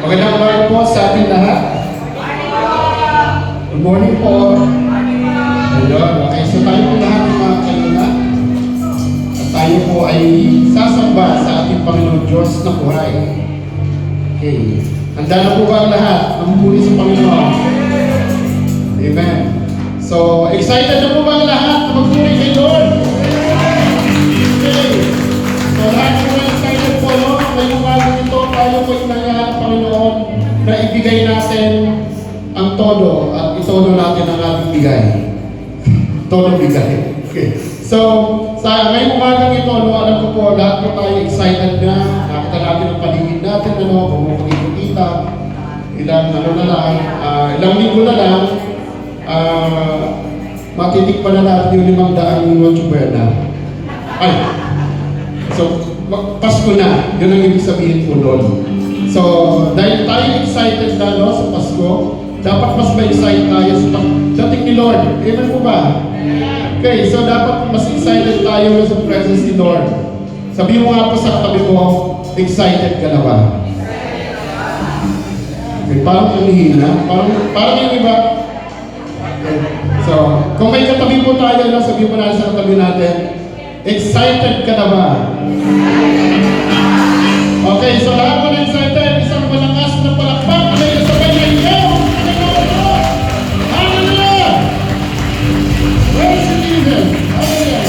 Magandang umaga po sa ating lahat. Good morning po. Ayun, okay. So tayo po lahat ng mga kailangan. At tayo po ay sasamba sa ating Panginoon Diyos na buhay. Okay. Handa na po ba ang lahat? Mamumuli sa Panginoon. Amen. So, excited na po ba ang lahat na magpuri kay Lord? Okay. So, lahat po na excited po, no? Ngayong umaga nito, tayo po inangahan ng Panginoon na ibigay natin ang todo at itono natin ang ating bigay. Todo bigay. Okay. So, sa ngayong umaga nito, no, alam ko po, lahat po tayo excited na. Nakita natin ang paligid natin, ano, kumukita. Ilang ilang linggo na lang, matitikpan na natin yung 500 Noche Buena. Ay! So, Pasko na. Yun ang ibig sabihin po doon. So, dahil tayo excited na, no, sa Pasko, dapat mas ma-excite tayo sa dating ni Lord. Amen po ba? Okay, so dapat mas excited tayo sa presence ni Lord. Sabi mo nga po sa katabi mo, excited ka na ba? Okay, parang humihina. Parang yung iba. Okay. So, kung may katabi po tayo, no, sabi mo na sa katabi natin, excited ka na ba? Okay, so lahat mo na excited. Isang malakas na palakpak. May sabay na iyo. Hallelujah! Praise Jesus! Hallelujah!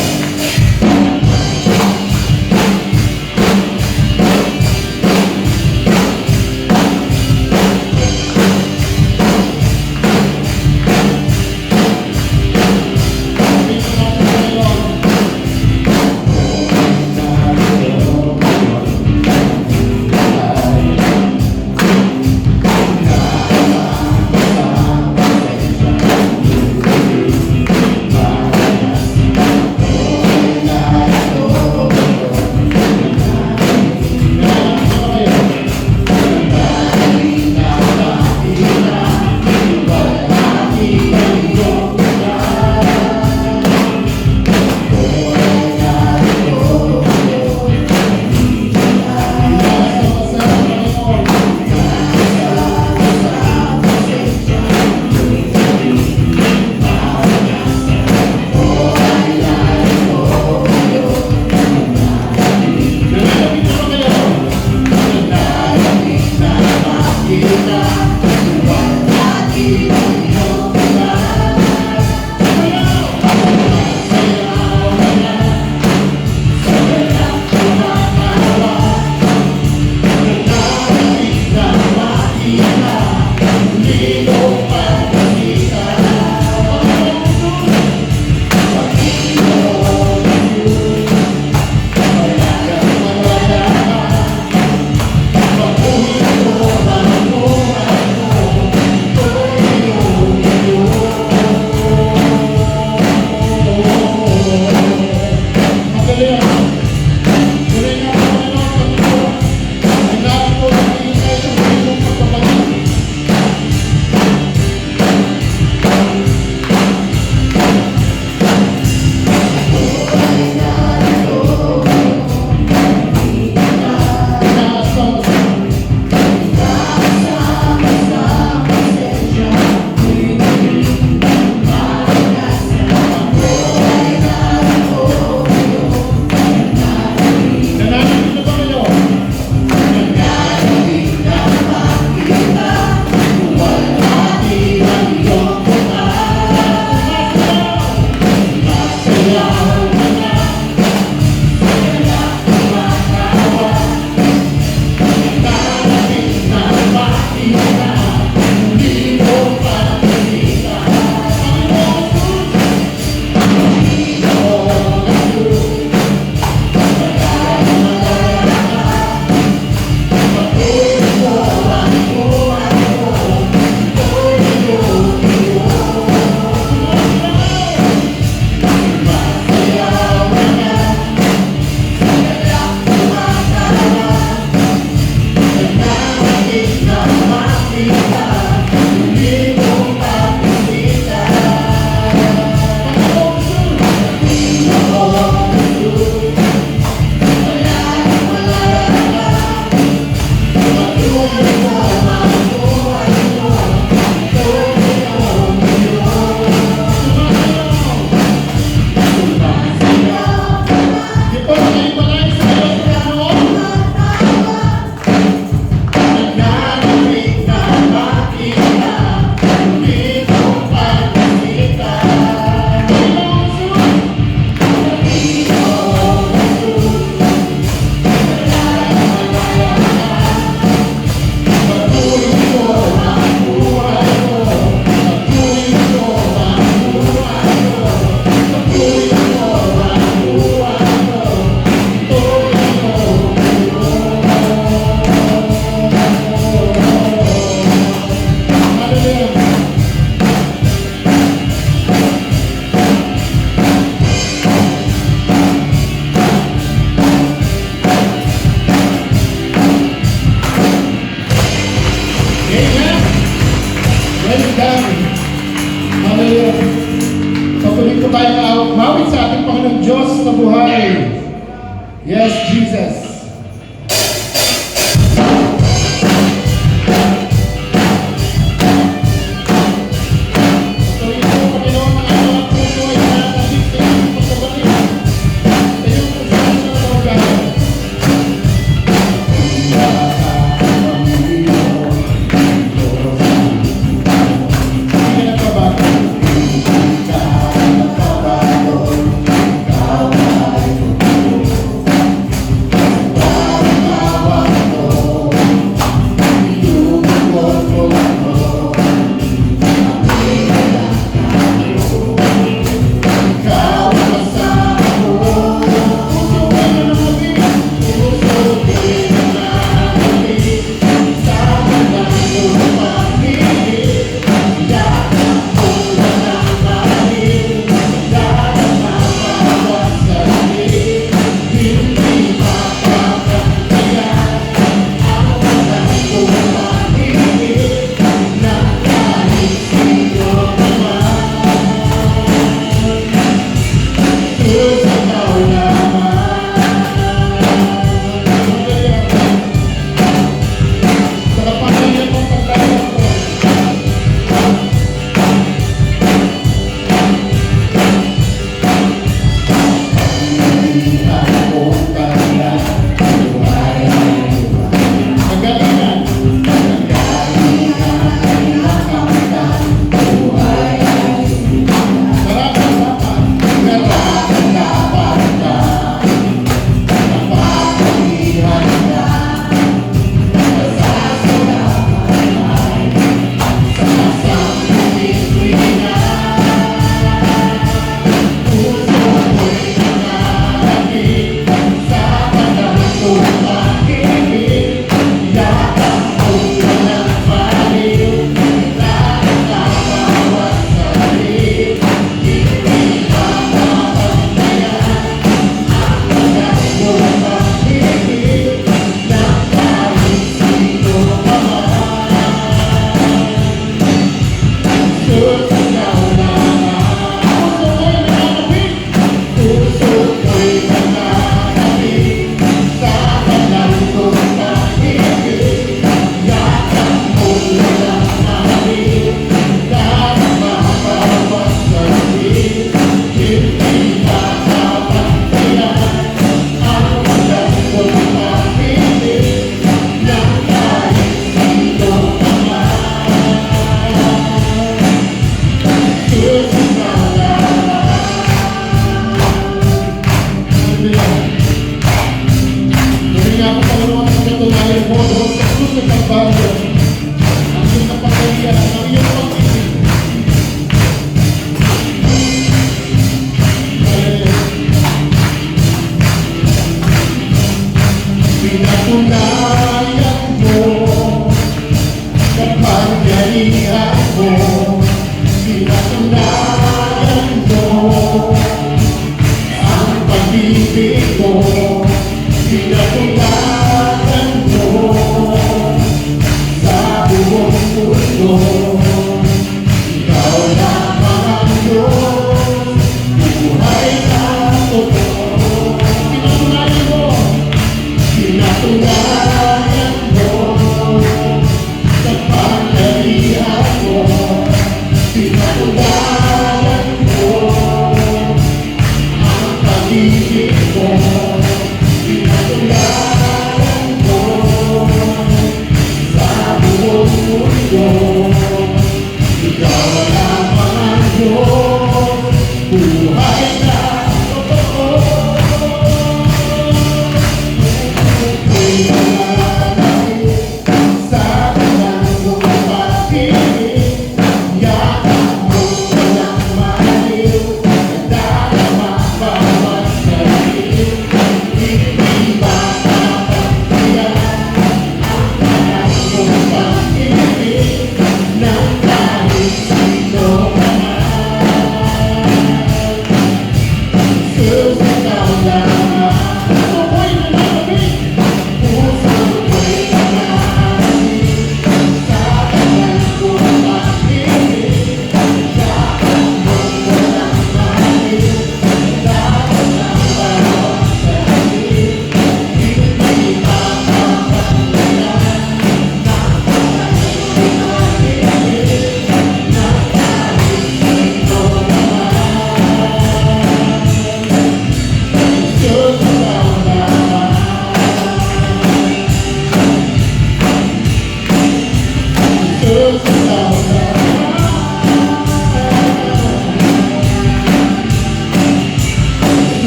po tayong mawit sa ating Panginoon Diyos na buhay. Yes, Jesus.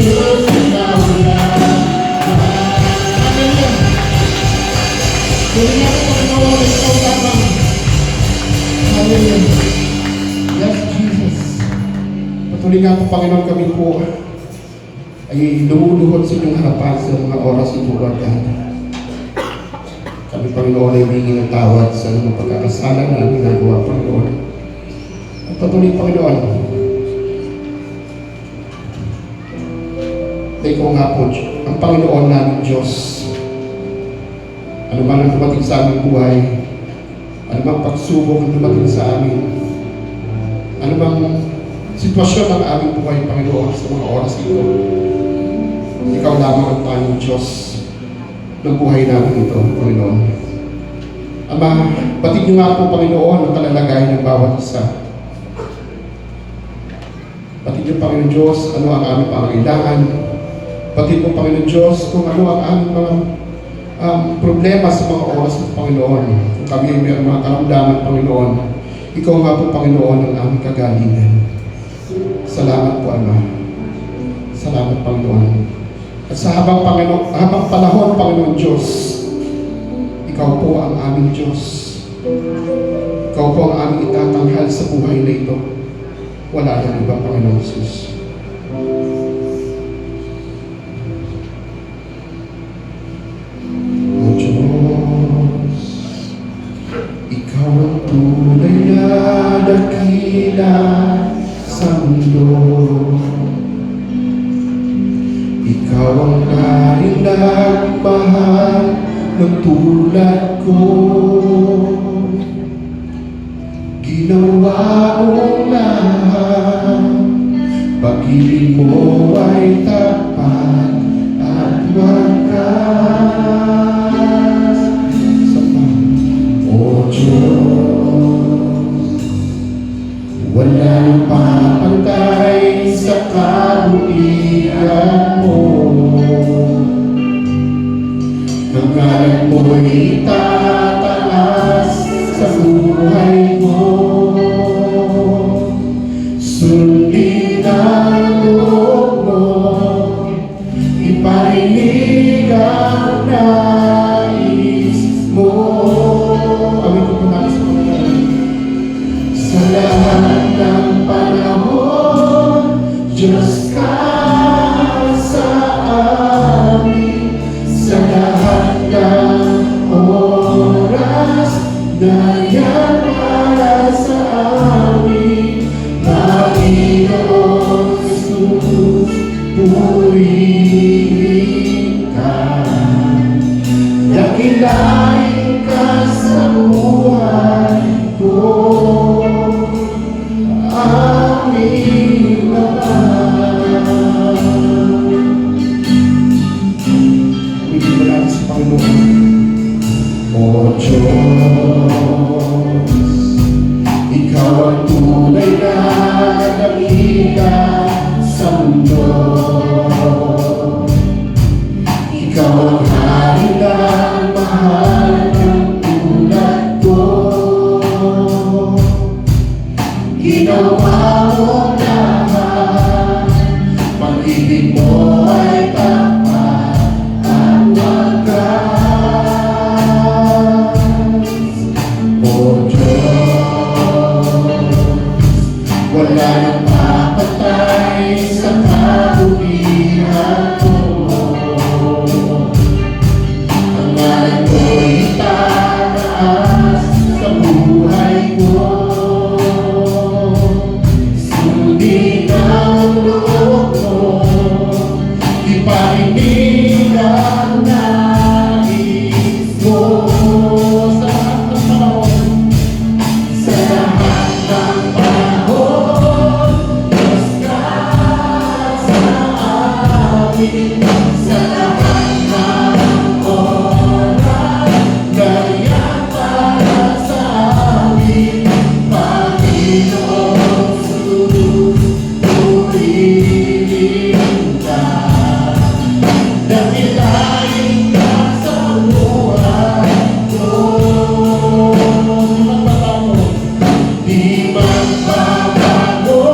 Jesus, ikaw na. Hallelujah. Tuloy natin Panginoon, ikaw lamang. Hallelujah. Yes, Jesus. Patuloy nga po, Panginoon, kami po ay lumuluhod sa inyong harapan sa mga oras ito, Lord God. Kami, Panginoon, ay humingi ng tawad sa mga pagkakasala na ginagawa, Panginoon. At patuloy, Panginoon, na ikaw nga po, ang Panginoon namin Diyos. Ano man ang dumating sa aming buhay, ano mang pagsubok ang dumating sa amin, ano mang sitwasyon ng aming buhay, Panginoon, sa mga oras ito, ikaw lamang ang tanging Diyos ng buhay namin ito, Panginoon. Ama, batid niyo nga po, Panginoon, ang kalalagayan ng bawat isa. Batid niyo, Panginoon Diyos, ano ang aming pangailangan. Batid mo, Panginoon Diyos, kung ano ang aming mga problema sa mga oras ng Panginoon. Kung kami ay mayroong mga karamdaman, Panginoon, ikaw nga po, Panginoon, ang aming kagalingan. Salamat po, Ama. Salamat, Panginoon. At sa habang panahon, Panginoon Diyos, ikaw po ang aming Diyos. Ikaw po ang aming itatanghal sa buhay na ito. Wala nang iba, Panginoon Jesus. O Diyos, ikaw ang tunay na dakila sa mundo. Ikaw ang daing nagmahal ng tulad ko. Ginawa mong lahat, pag-ibig mo ay tapat at wagas. O Diyos, wala nang papantay sa kabuhian mo. Ang ngalan mo'y itataas sa buhay mo. Sundin ang loob mo, iparinig ang nais mo. Amin ko po natin sa Panginoon. Sa lahat ng panahon, Diyos ka sa amin. Sa lahat ng oras, dayan para sa amin. Panginoon Jesus, purihin ka. Dakilain ka sa buhay ko. Aming Ama. Hindi mo lang sa Panginoon. O Diyos, ikaw ang tunay na dakila sa mundo. Ikaw ang hari ng mahal ng tulad ko. Ginawa mo lahat, pag-ibig mo ay tapat at wagas. O Diyos, wala nang papatay sa kabuhian mo. Ang ngalan mo'y itataas sa buhay ko. Sundin ang loob mo, iparinig ang nais mo. Sa lahat ng panahon, Diyos ka sa amin. Sa lahat ng oras, dayan para sa amin. Panginoon Jesus, purihin ka. Dakilain ka sa buhay ko. Di magbabago,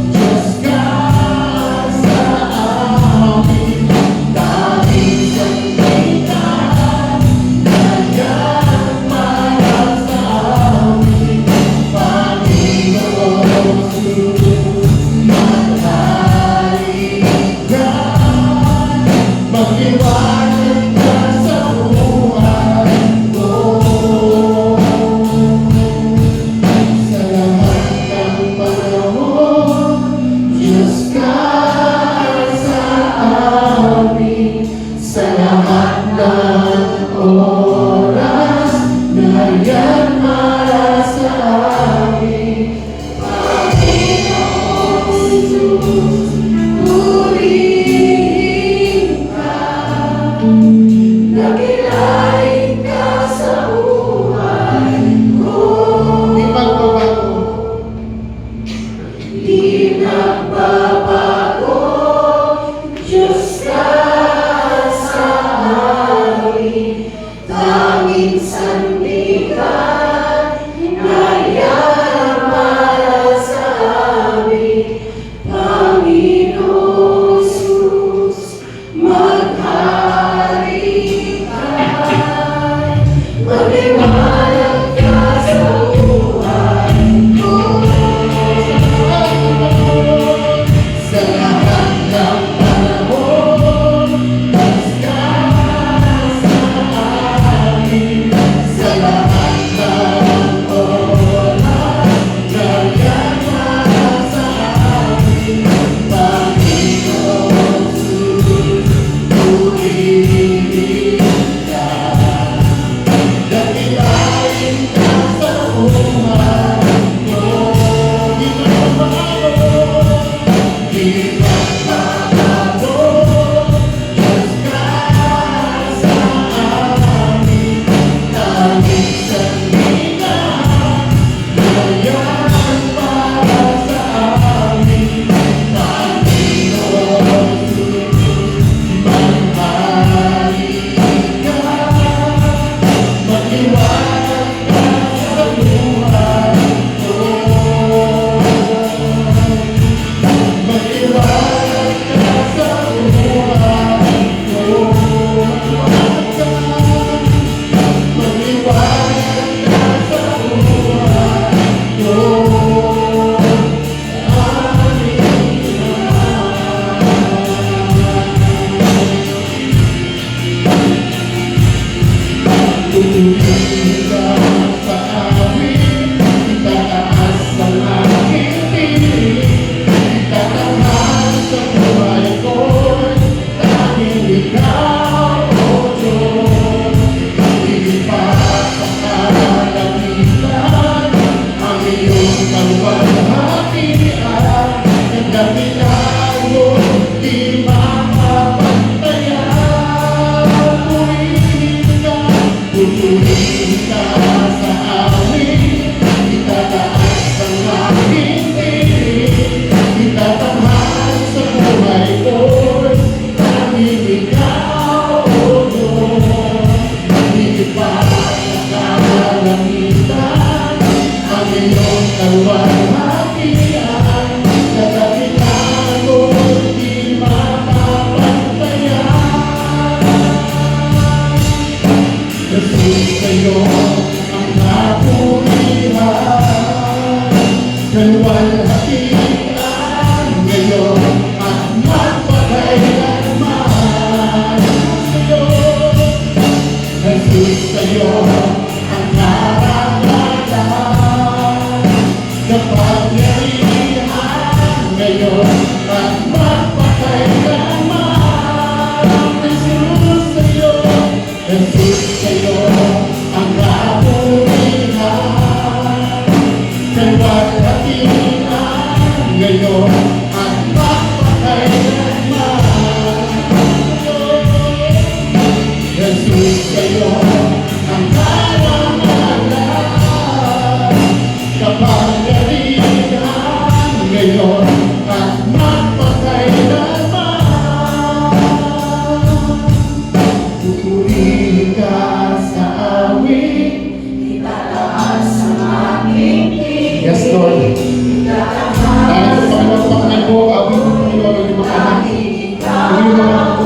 Diyos ka sa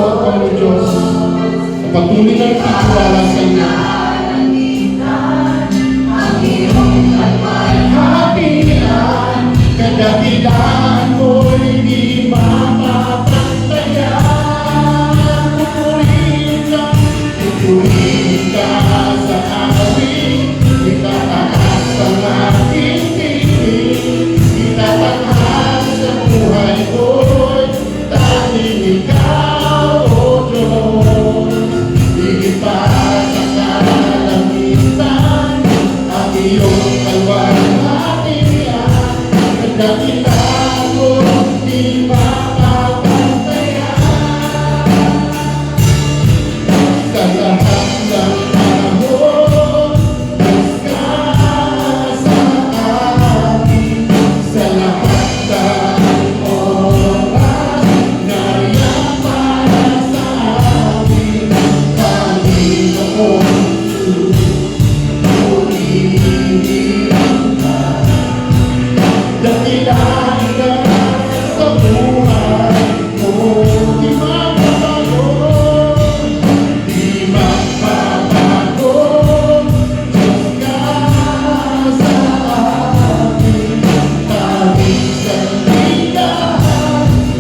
Panginoon Diyos, na patuloy na nagtitiwala sa inyo. Hatian, kadakilaan mo'y di mapapantayan. Pupurihin ka sa awit, itataas ang aking tinig, itataas sa buhay ko'y tanging ikaw, O Diyos. Higit pa sa kalangitan, ang iyong kalwalhatian, kadakilaan mo'y di mapapantayan. Sa lahat ng panahon, Diyos ka sa amin. Sa lahat ng oras, nariyan para sa amin. Panginoon, purihin ka. Dakilain ka sa buhay ko, di magbabago. Di magbabago, Diyos ka sa amin. Tanging salita,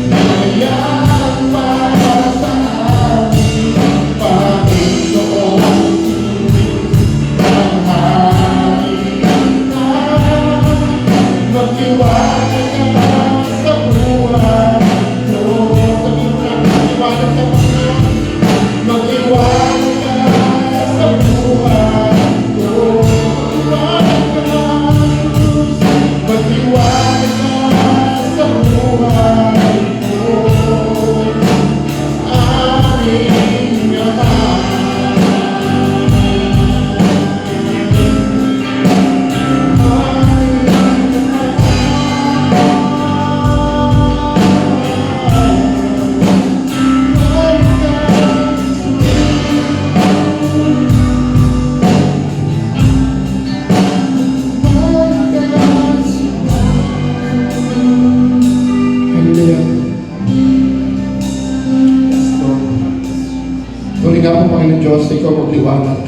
nariyan para sa amin. Panginoon, tanghalian na, magtiwala ka sa buhay ko. Sabihin mo lang, magtiwala ka pa. Mag-iwan ka sa buhay ko. Mag-iwan ka, mag-iwan ka sa buhay ko. Aming Ama. Hallelujah. Yes, Lord. Tuloy nga po, Panginoon Diyos, Ikaw magliwanag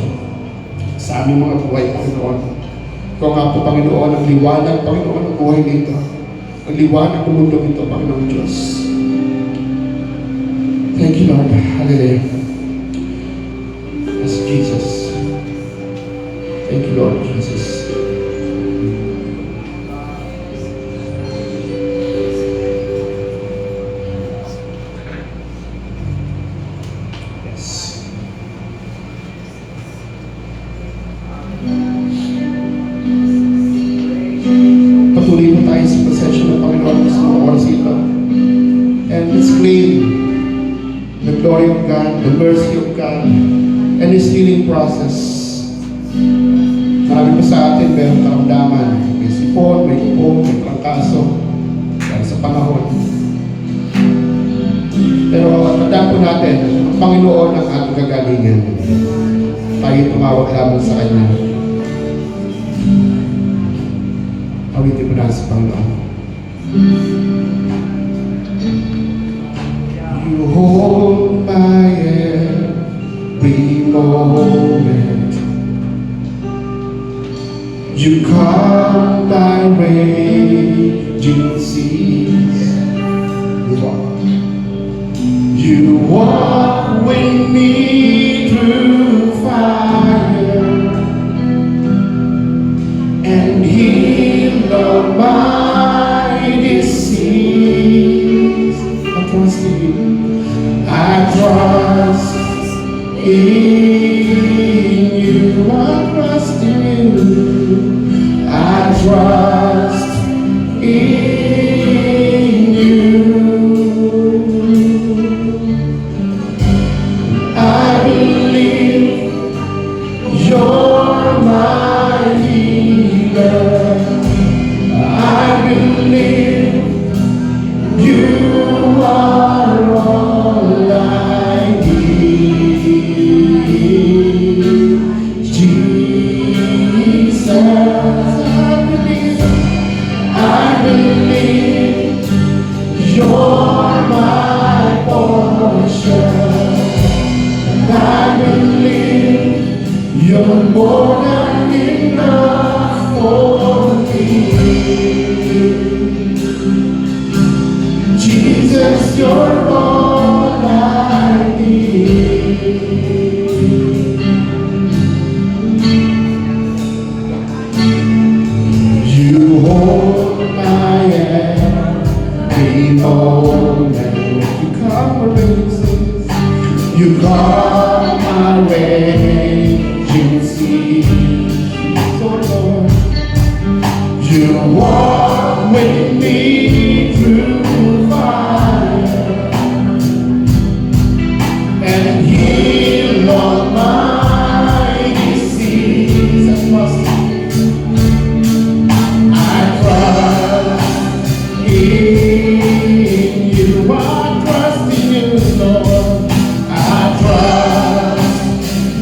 sa aming mga buhay, Panginoon. Ikaw nga po, Panginoon, ang liwanag, Panginoon, ang buhay nito. Ang liwanag ng mundo nito, Panginoon Diyos. Thank you, Lord. Hallelujah. Yes, Jesus. Thank you, Lord Jesus. Yes. Patuloy po tayo sa presensya ng Panginoon sa mga oras ito. And let's claim the glory of God, the mercy of God, and His healing process. Marami po sa atin mayroong karamdaman. May sipon, may upo, may trangkaso. Dahil sa panahon. Pero tandaan po natin, ang Panginoon ang ating gagalingan. Tayo tumawag lamang sa Kanya. Awitin mo na sa Panginoon. You hold my every moment. You calm my raging seas. You walk with me through fire and heal all my disease. I trust in you. I trust in you. I trust in you. I trust in you. I believe you're my healer. I believe you are all I need. Jesus, I believe. more than enough for me. Jesus, you're all I need. You hold my hand, every moment. You cover races, you calm my raging seas. So Lord, you walk with me through fire and heal all my disease. I must. I trust in you. I trust in you, Lord. I trust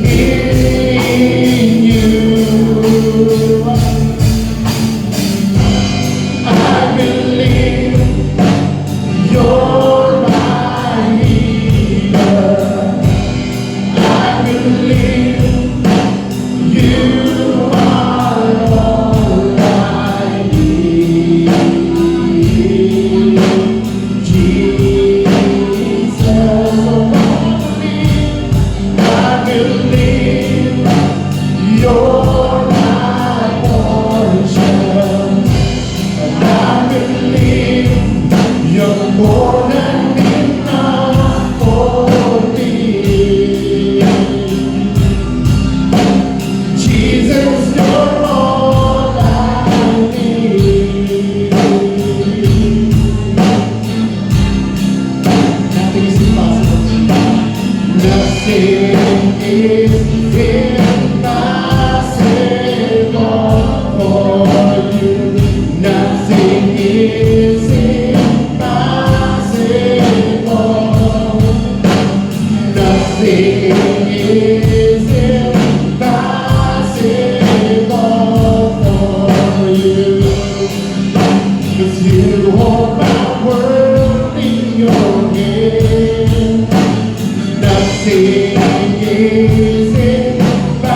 in you. I believe you're my healer. I believe you are all I need. Jesus, oh, I believe you're my portion. I believe you're more than enough for me. Jesus, you're all I need. Nothing is impossible. Nothing is impossible for you. Nothing is impossible. Nothing is impossible for you. 'Cause you hold my world in your hand. Nothing is impossible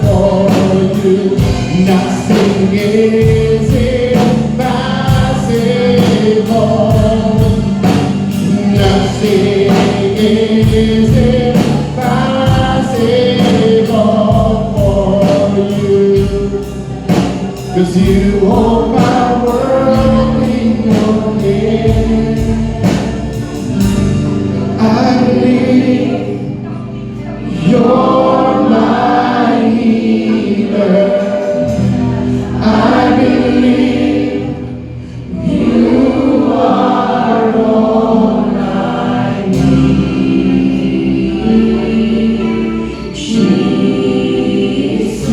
for you. Nothing is impossible. Nothing is impossible for you. 'Cause you hold my world in your hand. I believe you're my healer. I believe you are all I need. Jesus,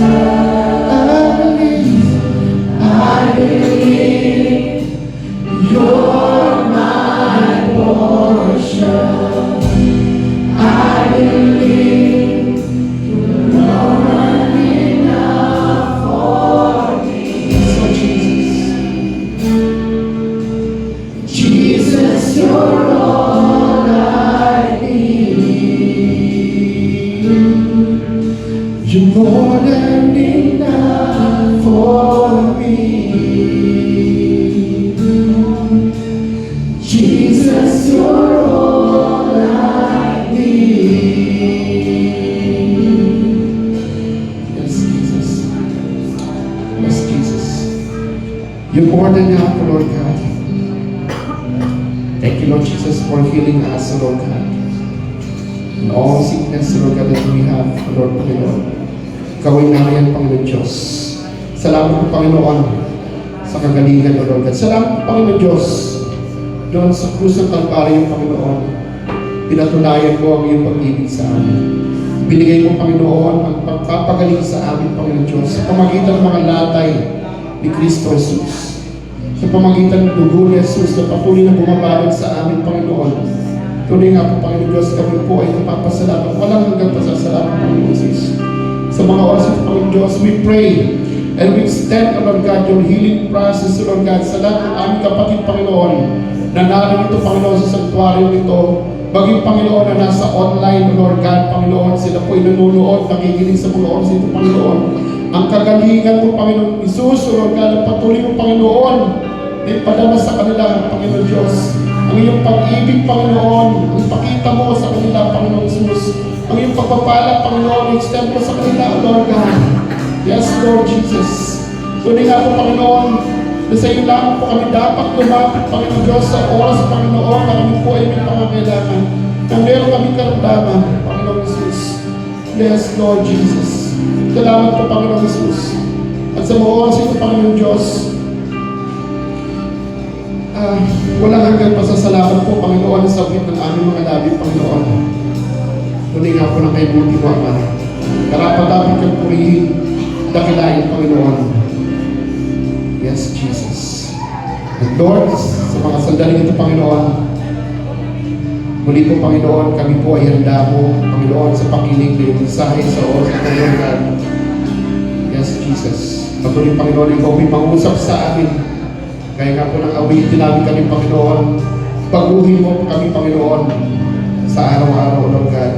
I believe you're my portion. I believe you're more than enough for me. So Jesus, you're all I need. You're more than enough for me. Jesus, you're all I need. Yes, Jesus. Yes, Jesus. You're more than enough, Lord God. Thank you, Lord Jesus, for healing us, Lord God. In all sickness, Lord God, that we have, Lord Panginoon. Gawin namin yan, Panginoon Diyos. Salamat po, Panginoon, sa kagalingan, Lord God. Salamat po, Panginoon Diyos, doon sa krus ng Kalbaryo, Panginoon. Pinatunayan mo ang iyong pag-ibig sa amin. Binigay mo, Panginoon, ang pagpapagaling sa amin, Panginoon Diyos, sa pamagitan ng mga latay ni Kristo Jesus. Sa pamagitan ng dugo ni Jesus na patuloy na bumabalot sa amin, Panginoon. Tunay nga po, Panginoon Diyos, kami po ay napapasalamat. Walang hanggang pasasalamat, Panginoon Jesus. Sa mga oras ito, Panginoon Diyos, we pray and we extend, Lord God, your healing process, Lord God, sa lahat ng aming kapatid, Panginoon, na naroon ito, Panginoon, sa sanctuary ito, baging Panginoon na nasa online, Lord God, Panginoon, sila po inununood, nakikinig sa mga oras ito, Panginoon. Ang kagalingan mo, Panginoon Isus, Lord God, ang patuloy mo, Panginoon, ipadama sa kanila, Panginoon Diyos, ang iyong pag-ibig, Panginoon, ipakita mo sa kanila, Panginoon Isus, ang iyong pagpapala, Panginoon, extend mo sa kanila, Lord God. Yes, Lord Jesus. Tunay nga po, Panginoon, na sa iyo lang po kami dapat lumapit, Panginoon Diyos, sa oras, Panginoon, na kami po ay may pangangailangan, na meron kami karamdaman, Panginoon Jesus. Yes, Lord Jesus. Salamat po, Panginoon Jesus. At sa mga oras ito, Panginoon Diyos, walang hanggang pasasalamat po, Panginoon, sa sabit ng aming mga labi, Panginoon. Tunay nga po ng kay Buti mo, Ama. Karapat-dapat kang purihin, dakilain, Panginoon. Yes, Jesus. And Lord, sa mga sandaling ito, Panginoon, muli po, Panginoon, kami po ay handa mo, Panginoon, sa pakinig ng mensahe sa oras ito, Lord God. Yes, Jesus. Patuloy, Panginoon, ikaw may pangusap sa amin. Kaya nga po nang awitin namin kami, Panginoon. Baguhin mo kami, Panginoon, sa araw-araw, Lord God.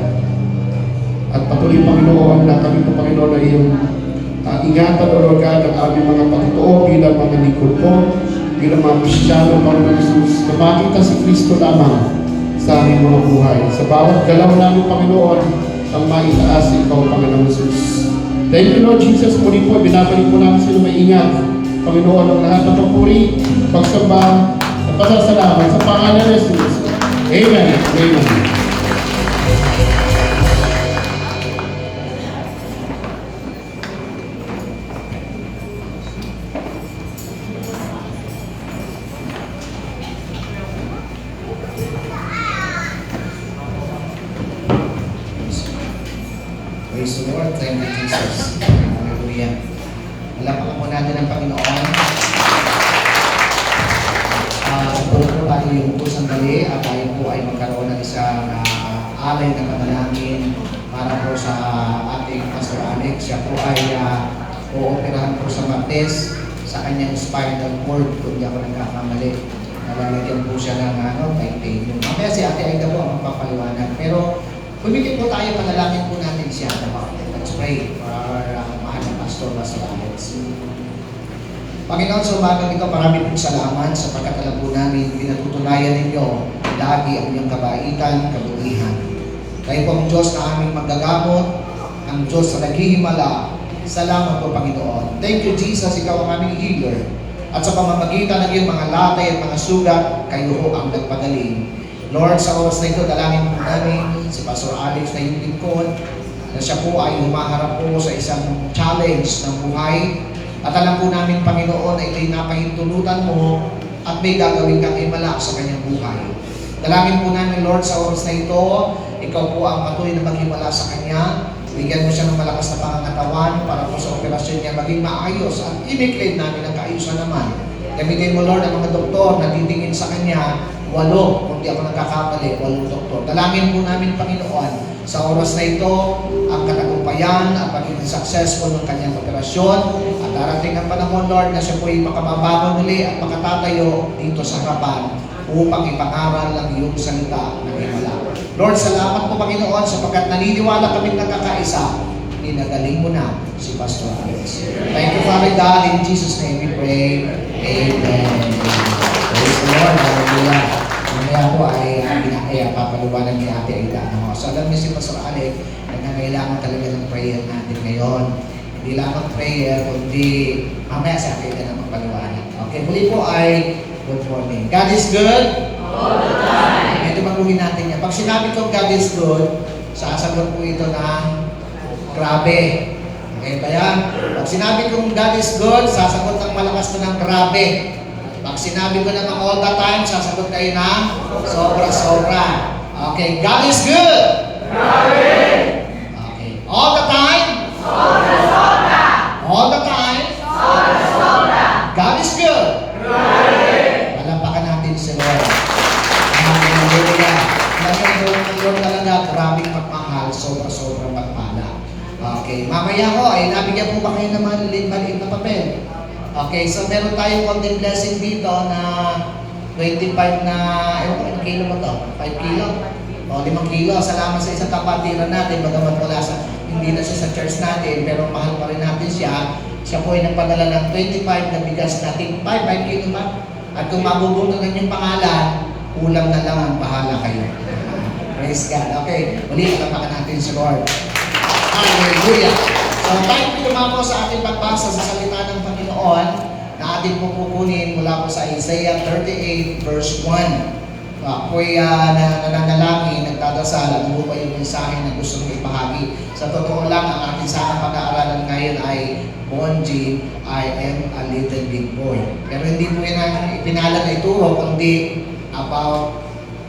At patuloy, Panginoon, na kami po, Panginoon, ay iyong ingatan, Lord God, ang aming mga patutuo bilang mga lingkod po, bilang mga Kristiyano, Panginoon Jesus, na makita si Kristo lamang sa aming mga buhay. Sa bawat galaw namin, Panginoon, ang maitaas ikaw, Panginoon Jesus. Thank you, Lord Jesus. Muli po, binabalik po namin sila may ingat. Panginoon, ang lahat ng papuri, pagsamba, at pasasalamat sa pangalan ng Jesus. Amen. Amen. Praise the Lord. Thank you, Jesus. Hallelujah. Alapakan po natin ang Panginoon. Tulad po tayo yung po sandali at tayo po ay magkaroon ng isang alay na panalangin para po sa ating Pastor Alex. Siya po ay uoperahan po sa Martes sa kanyang spinal cord, kung di ako nagkakamali. Nalalagyan po siya ng titanium. Mamaya si Ate Aida po ang magpapaliwanag. Pero bumigyan po tayo, panalangin po natin siya. Let's pray for our mahal na Pastor Alex. Panginoon, sa umagang ito, marami pong salamat sapagkat alam po namin pinatutunayan ninyo lagi ang inyong kabaitan, kabutihan. Kayo po ang Diyos na aming magagamot, ang Diyos na naghihimala. Salamat po, Panginoon. Thank you, Jesus, ikaw ang aming healer. At sa pamamagitan ng iyong mga latay at mga sugat, kayo ho ang nagpagaling. Lord, sa oras na ito, dalangin po namin si Pastor Alex na yung lingkod, na siya po ay humaharap po sa isang challenge ng buhay. At alam po namin, Panginoon, na ito'y napahintulutan mo at may gagawin kang himala sa kanyang buhay. Dalangin po namin, Lord, sa oras na ito, ikaw po ang patuloy na maghimala sa kanya. Bigyan mo siya ng malakas na pangangatawan para po sa operasyon niya maging maayos at i-claim namin ang kaayusan naman. Gamitin mo, Lord, ang mga doktor na titingin sa kanya, 8, kung di ako nagkakamali, 8 doktor. Dalangin po namin, Panginoon, sa oras na ito, ang katagumpayan at maging successful ng kanyang operasyon. At darating ang panahon, Lord, na siya po'y makababangon muli at makatatayo dito sa harapan upang ipangaral ang iyong salita ng himala. Lord, salamat po, Panginoon, sapagkat naniniwala kami nagkakaisa. Inagaling mo na si Pastor Alex. Thank you, Father God. In Jesus' name we pray. Amen. Praise the Lord. Hallelujah. Mamaya po ay papalubanan ni Ate Aida. So alam niyo si Pastor Alex, nangangailangan talaga ng prayer natin ngayon. Hindi lamang prayer, kundi mamaya si Ate Aida na magpaliwanag. Okay, muli po ay good morning. God is good? All the time. Ito baguhin natin yan. Pag sinabi ko God is good, sasagot po ito ng grabe. Okay ba yan? Pag sinabi kong God is good, sasagot ng malakas ko ng grabe. Pag sinabi ko naman all the time, sasagot kayo ng sobra-sobra. Okay, God is good. Grabe. Okay, all the time. Sobra-sobra. All the time. Sobra-sobra. God is good. Grabe. Malampakan natin si Lord. Hallelujah. Lord talaga, grabing magmahal, sobra-sobra magpala. Okay, mamaya ko, ay nabigyan po ba kayo naman maliit na papel? Okay, so meron tayong konting blessing dito na 25 na, ewan ko, ilang kilo mo to? 5 kilo? O, 5 kilo. Salamat sa isang kapatiran natin, bagamat wala sa, hindi na siya sa church natin, pero mahal pa rin natin siya. Siya po ay nagpadala ng 25 na bigas natin. 5 kilo ba? At kung mabubuntunan yung pangalan, ulam na lang ang bahala kayo. Praise God. Okay, muli, palapakan natin si Lord. Hallelujah. So, tayo po tumako sa ating pagbasa sa salita ng Panginoon na ating po kukunin mula po sa Isaiah 38 verse 1. Ako'y nananalangin, nagdadasal at po yung mensahe na gusto kong ipahagi. Sa totoo lang, ang ating sana pag-aaralan ngayon ay Bonji, I am a little big boy. Pero hindi po yun ang ipinalan na ituro, kundi about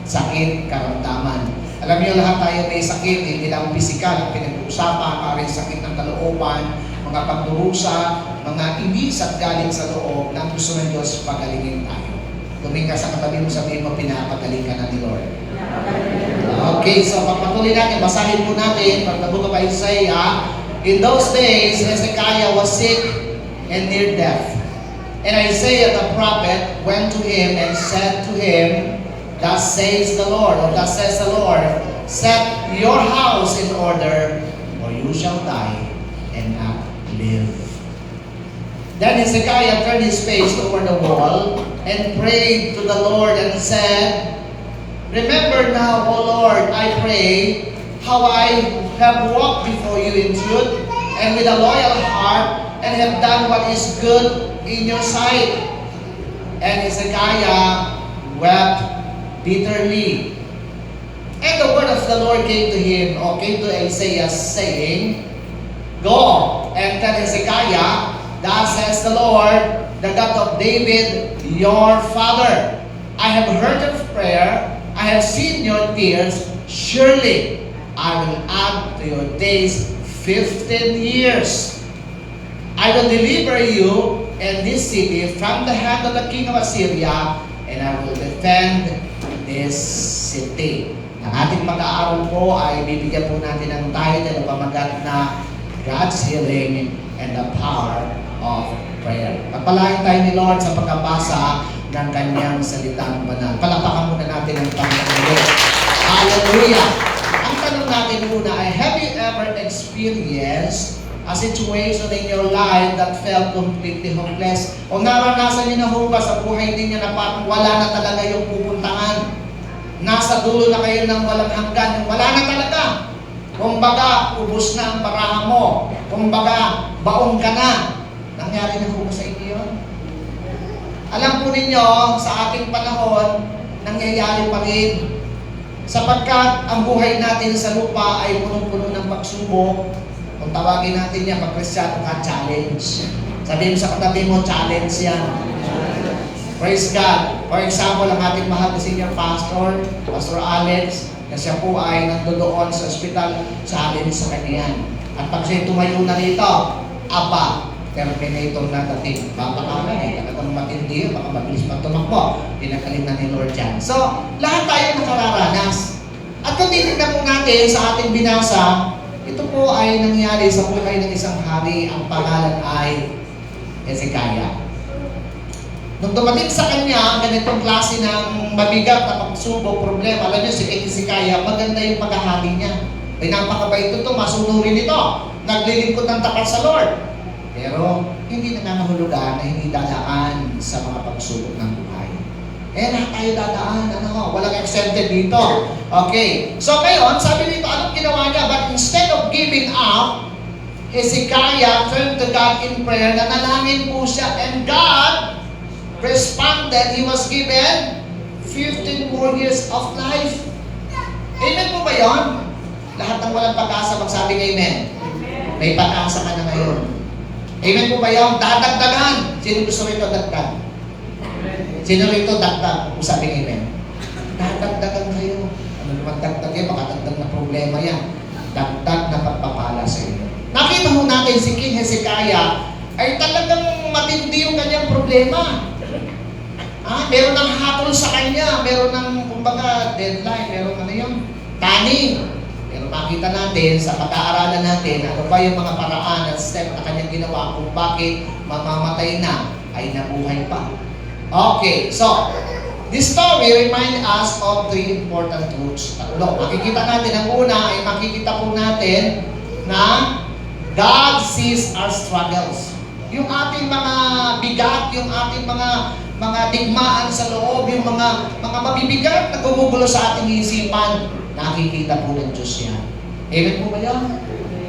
sakit, karamdaman. Alam niyo, lahat tayo may sakit, hindi lang pisikal ang pinag-uusapan, maaaring sakit ng kalooban, mga pagdurusa, mga ibis at galing sa loob na gusto ng Diyos pagalingin tayo. Tumingin ka sa katabi mo, sabihin mo, pinapagaling ka na ni Lord. Okay, so pagpatuloy natin, basahin po natin, pag nabuto pa Isaiah, in those days, Hezekiah was sick and near death. And Isaiah the prophet went to him and said to him, thus says the Lord, or thus says the Lord, set your house in order, or you shall die and not live. Then Hezekiah turned his face toward the wall and prayed to the Lord and said, remember now, O Lord, I pray, how I have walked before you in truth and with a loyal heart and have done what is good in your sight. And Hezekiah wept bitterly. And the word of the Lord came to him, or came to Isaiah, saying, go and tell Hezekiah, thus says the Lord, the God of David, your father, I have heard your prayer, I have seen your tears, surely I will add to your days 15 years. I will deliver you and this city from the hand of the king of Assyria, and I will defend this city. Ang ating pag-aaral po ay bibigyan po natin ng title o pamagat na God's Healing and the Power of Prayer. Pagpalain tayo ni Lord sa pagkabasa ng kanyang salitang banal. Palapakan muna natin ang Panginoon. Hallelujah! Ang tanong natin muna ay, have you ever experienced a situation in your life that felt completely hopeless? O naranasan niyo na ho ba sa buhay ninyo na parang wala na talaga yung pupuntahan? Nasa dulo na kayo ng walang hanggan, yung wala na talaga. Kumbaga, ubos na ang baraha mo. Kumbaga, baong ka na. Nangyari na ho ba sa inyo yun? Alam po ninyo, sa ating panahon, nangyayari pa rin. Sapagkat ang buhay natin sa lupa ay punong-puno ng pagsubok. Kung tawagin natin yan, pag Kristyano ka, challenge. Sabihin mo sa katabi mo, challenge yan. Praise God. For example, ang ating mahal na senior pastor, Pastor Alex, na siya po ay nandoon sa ospital, challenge sa kanya yan. At pag siya tumayo na rito, apa, Terminator na dating. Babakalan eh, talagang matindi, baka mabilis pang tumakbo. Pinagaling na ni Lord yan. So, lahat tayo nakararanas. At kung titignan po natin sa ating binasa, ito po ay nangyari sa buhay ng isang hari. Ang pangalan ay Hezekiah. Nung dumating sa kanya ang ganitong klase ng mabigat na pagsubok, problema, alam niyo si Hezekiah, maganda yung pagkahari niya. Ay napakabait ito, masunurin ito. Naglilingkod ng tapat sa Lord. Pero hindi nangangahulugan na hindi dadaan sa mga pagsubok ng buhay. Lahat tayo dadaan, walang exempted dito. Okay, so ngayon, sabi dito, anong ginawa niya? But instead of giving up, Hezekiah turned to God in prayer, nanalangin po siya, and God responded. He was given 15 more years of life. Amen po ba yun? Lahat ng walang pag-asa, magsabing amen. May pag-asa ka na ngayon. Amen po ba yun? Dadagdagan. Sino gusto rito dagdag? Sino rito dagdag? Kung sabing amen. Dadagdagan kayo. Ano naman dagdag yan? Baka dagdag na problema yan. Dagdag na pagpapala sa inyo. Nakita mo natin si King Hezekiah ay talagang matindi yung kanyang problema. Meron ng hatol sa kanya. Meron ng, kumbaga, deadline. Meron ano yun? Tani. Pero makita natin sa pag-aaralan natin ano ba yung mga paraan at step na kanyang ginawa kung bakit mamamatay na ay nabuhay pa. Okay, so This story reminds us of three important truths. Tatlo. Makikita natin, ang una ay makikita po natin na God sees our struggles. Yung ating mga bigat, yung ating mga digmaan sa loob, yung mga mabibigat na gumugulo sa ating isipan, nakikita po ng Diyos yan. Amen po ba yan?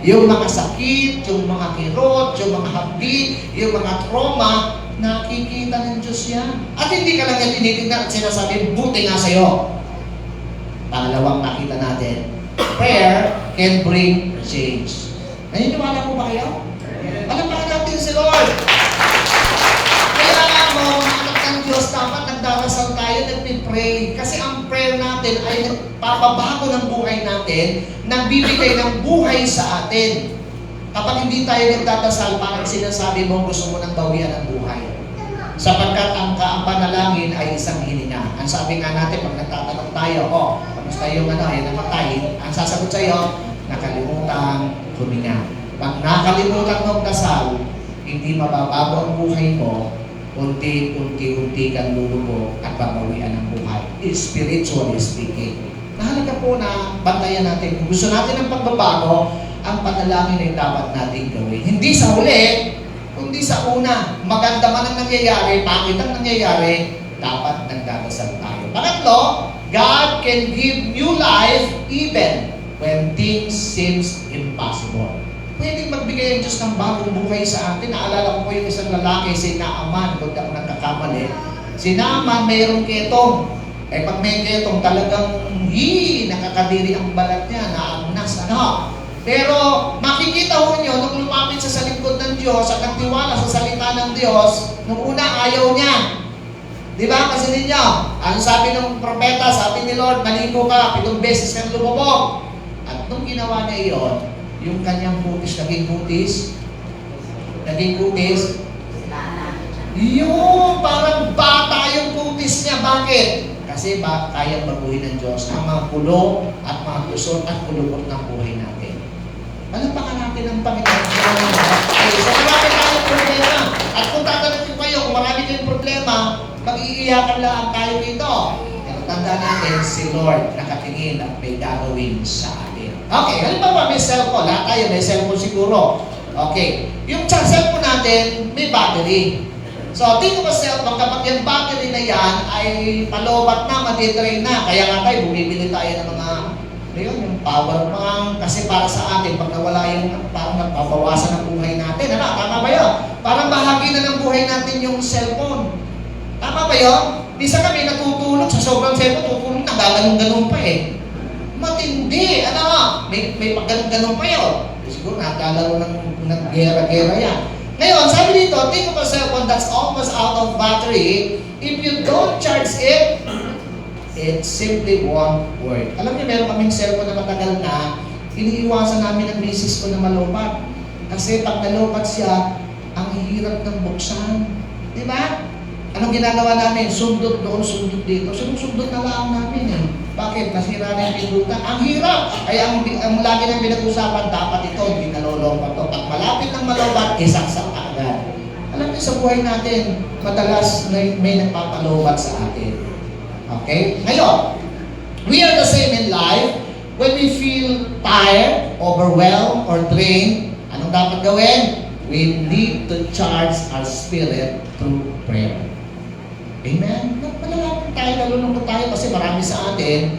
Yung mga sakit, yung mga kirot, yung mga hapdi, yung mga trauma, nakikita ng Diyos yan. At hindi ka lang yan tinitignan at sinasabi, buti nga sa'yo. Pangalawang nakita natin, prayer can bring change. Naniniwala po ba kayo? Palapakan natin si Lord. Kaya nga mo, mga anak ng Diyos, dapat nagdarasal tayo, nagpipray. Kasi ang prayer natin ay nagpapabago ng buhay natin, nagbibigay ng buhay sa atin. Kapag hindi tayo nagdadasal, parang sinasabi mo, gusto mo nang bawian ng buhay. Sapagkat ang panalangin ay isang hininga. Ang sabi nga natin, pag nagtatanong tayo, kamusta yung namatay? Ang sasagot sa'yo, nakalimutan huminga. Pag nakalimutan mong dasal, hindi mababago ang buhay mo, unti-unti kang lulubo at babawian ng buhay. Spiritually speaking. Mahalaga po na bantayan natin. Kung gusto natin ng pagbabago, ang panalangin ay dapat natin gawin. Hindi sa huli, kundi sa una. Maganda man ang nangyayari, pangit ang nangyayari, dapat nagdadasal tayo. Pangatlo, God can give new life even when things seems impossible. Pwedeng magbigay ang Diyos ng bagong buhay sa atin. Naalala ko po yung isang lalaki, si Naaman, kung ako nagkakamali. Si Naaman, mayroong ketong. Pag may ketong, talagang nakakadiri ang balat niya, naamnas, Pero makikita ho nyo, nung lumapit sa likod ng Diyos at nagtiwala sa salita ng Diyos, nung una ayaw niya. Di ba? Kasi ninyo, ang sabi ng propeta, sabi ni Lord, maligo ka, 7 beses kang lumubog. At nung ginawa niya iyon, yung kanyang kutis, naging kutis, yung parang bata yung kutis niya. Bakit? Kasi kayang baguhin ng Diyos ang mga kulo at mga kusot at kulubot ng buhay natin. Malampakan natin ang Panginoon. So marami tayong problema. At kung tatanong ko kayo, kung marami kayong problema, mag-iiyakan lang tayo dito. Pero tanda natin, si Lord nakatingin at may gagawin sa atin. Okay, halimbawa may cellphone. Lahat tayo may cellphone siguro. Okay, yung cellphone natin, may battery. So, tingnan mo cellphone, kapag yung battery na yan ay palobat na, matitrain na. Kaya nga tayo, bumibili tayo ng mga yung power bank, kasi para sa atin, pag nawala yung parang nagpapawasan ng buhay natin. Tama ba yun? Parang bahagi na ng buhay natin yung cellphone. Tama ba yun? Bisa kami natutulog sa sobrang cellphone, tutulog na, gaganong-ganong pa eh. Matindi. May pagganong-ganong pa yun. Siguro naglalaro ng gera-gera yan. Ngayon, sabi dito, think of a cellphone that's almost out of battery. If you don't charge it, it simply won't work. Alam niyo, meron kaming cellphone na matagal na, iniiwasan namin ang misis ko na malupat. Kasi pag nalupat siya, ang hirap ng buksan. Di ba? Anong ginagawa namin? Sundot doon, sundot dito. Sundot na lang namin eh. Bakit? Nasira na yung pindutan. Ang hirap! Ay, ang lagi nang pinag-usapan, dapat ito, hindi nalolompat to. Pag malapit ng malobat, isaksak agad. Alam niyo, sa buhay natin, madalas may nagpapalobat sa atin. Okay? Ngayon, we are the same in life. When we feel tired, overwhelmed, or drained, anong dapat gawin? We need to charge our spirit through prayer. Amen? Malalapit tayo, nalulungkot tayo kasi marami sa atin,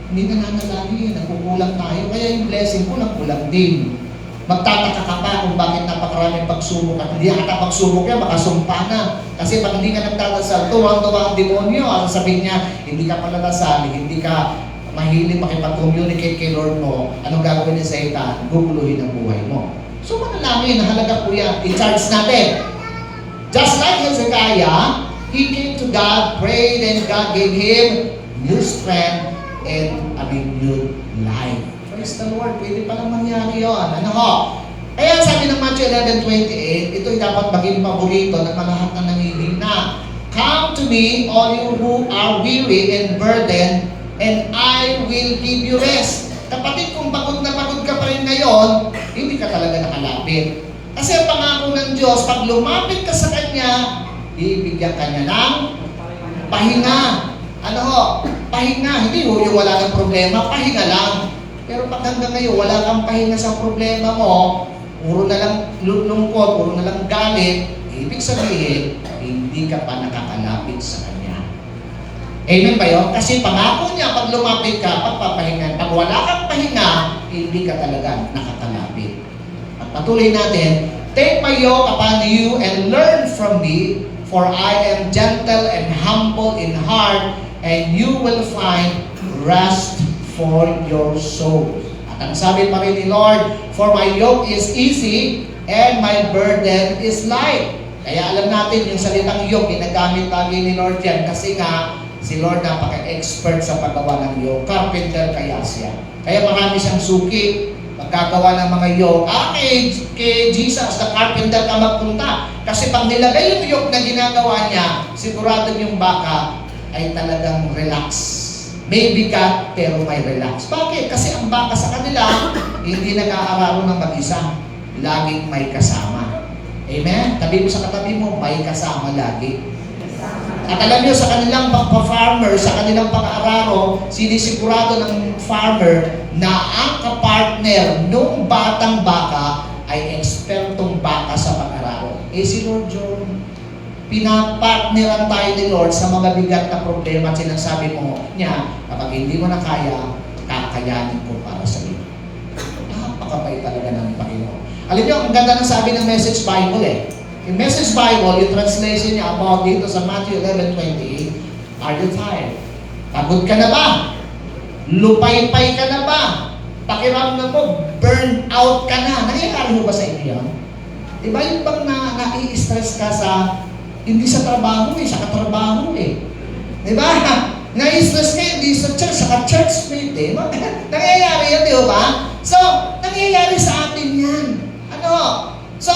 hindi nananalangin, nagkukulang tayo. Kaya yung blessing kulang-kulang din. Magtataka ka pa kung bakit napakaraming pagsubok at hindi ka pagsubok yan, makasumpa na. Kasi pag hindi ka nagdadasal, tuwang-tuwa ang demonyo. Ang sabihin niya, hindi ka paladasal, hindi ka mahilig makipag-communicate kay Lord mo, anong gagawin niya sa itan? Guguluhin ang buhay mo. So manalangin, nahalaga po yan. I-charge natin. Just like Hezekiah, he came to God, prayed, and God gave him new strength and a renewed life. Praise the Lord. Pwede palang mangyari yun. Kaya sabi ng Matthew 11:28, ito'y dapat maging paborito ng mga lahat na nanghihina. Come to me, all you who are weary and burdened, and I will give you rest. Kapatid, kung pagod na pagod ka pa rin ngayon, hindi ka talaga nakalapit. Kasi ang pangako ng Diyos, pag lumapit ka sa Kanya, ibigyan ka niya ng pahinga. ano ho, pahinga. Hindi ho yung wala ng problema, pahinga lang. Pero pag hanggang ngayon, wala kang pahinga sa problema mo, puro na lang lungkot, puro na lang galit, ibig sabihin, hindi ka pa nakakalapit sa Kanya. Amen ba yun? Kasi pangako niya, pag lumapit ka, pagpapahinga. Pag wala kang pahinga, hindi ka talaga nakakalapit. At patuloy natin, take my yoke upon you and learn from me, for I am gentle and humble in heart, and you will find rest for your soul. At ang sabi pa rin ni Lord, for my yoke is easy and my burden is light. Kaya alam natin yung salitang yoke, ginagamit lagi ni Lord yan kasi nga si Lord napaka-expert sa paggawa ng yoke. Carpenter kaya siya. Kaya marami siyang suki pagkagawa ng mga yoke. Kay Jesus, the carpenter ka magpunta. Kasi pag nilagay yung yoke na ginagawa niya, sigurado yung baka ay talagang relax. May bigat, pero may relax. Bakit? Kasi ang baka sa kanila, hindi nag-aararo ng mag-isa. Laging may kasama. Amen? Tabi mo sa katabi mo, may kasama lagi. At alam nyo, sa kanilang pagpa-farmer, sa kanilang pang-aararo, sinisigurado ng farmer na ang kapartner nung batang baka ay ekspertong baka sa pag-aararo. Si Lord John, pinapartneran tayo ni Lord sa mga bigat na problema at sinasabi mo niya, kapag hindi mo na kaya, kakayanin ko para sa iyo. Napakabait talaga ng Panginoon. Alam niyo, ang ganda ng sabi ng Message Bible Yung Message Bible, yung translation niya about dito sa Matthew 11:28, are you tired? Pagod ka na ba? Lupay-pay ka na ba? Pakiramdam mo, burn out ka na. Nangyayari mo ba sa inyo yan? Diba yung bang nai-stress ka sa hindi sa trabaho sa katrabaho Diba? Nai-stress ka hindi sa church, sa ka-churchmate Nangyayari yan, di ba? So, nangyayari sa atin yan. So,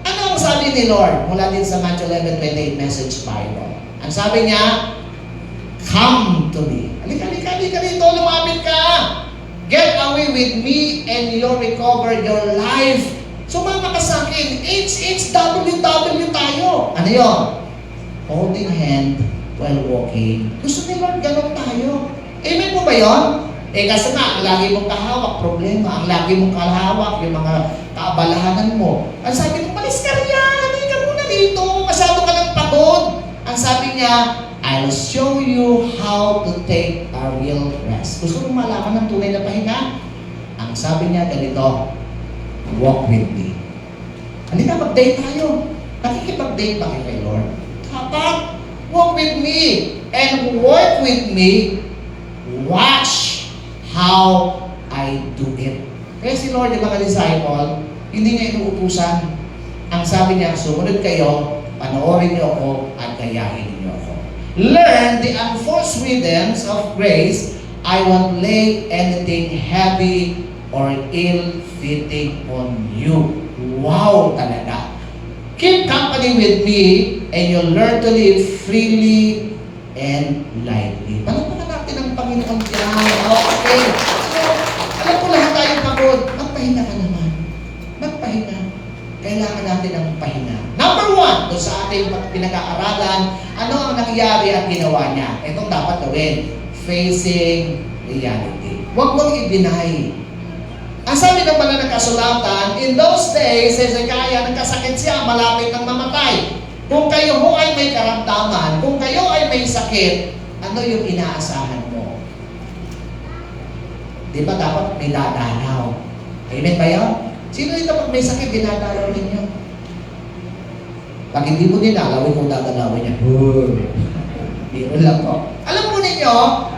ano ang sabi ni Lord? Mula din sa Matthew 11:28 Message Bible. Ang sabi niya, come to me. Halika rito, lumapit ka. Get away with me and you'll recover your life. Sumama ka sa akin. HHWW tayo. Ano yun? Holding hand while walking. Gusto ni Lord, ganun tayo. Amen mo ba yun? Kasi nga, ang lagi mong kahawak, problema. Ang lagi mong kahawak, yung mga kaabalahanan mo. Ang sabi mo, malis ka riyan. Hindi ka muna dito. Masyado ka ng pagod. Ang sabi niya, I'll show you how to take a real rest. Gusto mong malaman ng tunay na pahinga? Ang sabi niya, ganito, walk with me. Halika, mag-date tayo. Nakikipag-date ba kayo kay Lord? Dapat, walk with me and work with me. Watch how I do it. Kaya si Lord, yung mga disciple, hindi niya inuutusan. Ang sabi niya, sumunod kayo, panoorin niyo ako at gayahin niyo ako. Learn the unforced rhythms of grace. I won't lay anything heavy or ill-fitting on you. Wow talaga. Keep company with me and you'll learn to live freely and lightly. Palagpakan natin ang Panginoon dyan. Okay. So, alam ko lahat tayo pagod. Magpahinga ka naman. Magpahinga. Kailangan natin ng pahinga. Number 1, doon sa ating pinag-aaralan, ano ang nangyari at ginawa niya? Itong dapat gawin. Facing reality. Huwag mong i-deny. Ang sabi ng pala ng kasulatan, in those days, Hezekiah, nagkasakit siya, malapit ng mamatay. Kung kayo ho ay may karamdaman, kung kayo ay may sakit, ano yung inaasahan mo? Di ba dapat may dadalaw? Amen ba yun? Sino dito pag may sakit, dinadalaw ninyo? Pag hindi mo dinalaw, kung dadalawin niya, biro lang po. Alam mo ninyo,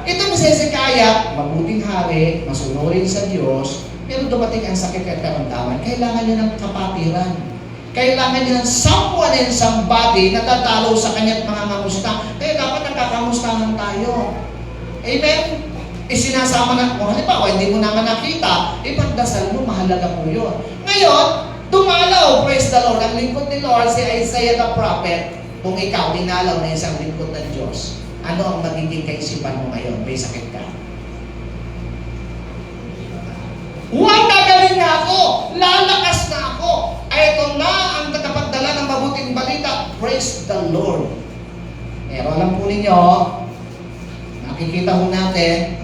itong si Hezekiah, mabuting hari, masunurin sa Diyos, pero dumating ang sakit at karamdaman, kailangan niya ng kapatiran. Kailangan niya ng someone and somebody na tatalo sa kanya't mga kamusta. Kaya dapat nagkakamustahan tayo. Amen? Sinasama na, kung halimbawa, hindi mo naman nakita, ipagdasal mo, mahalaga po yun. Ngayon, dumalaw, praise the Lord, ang lingkod ni Lord, si Isaiah the prophet, kung ikaw, dinalaw na isang lingkod ng Diyos, ano ang magiging kaisipan mo ngayon? May sakit ka. Huwag gagaling na ako! Lalakas na ako! Ay, ito na ang tagapagdala ng mabuting balita. Praise the Lord! Pero alam po ninyo, makikita ho natin,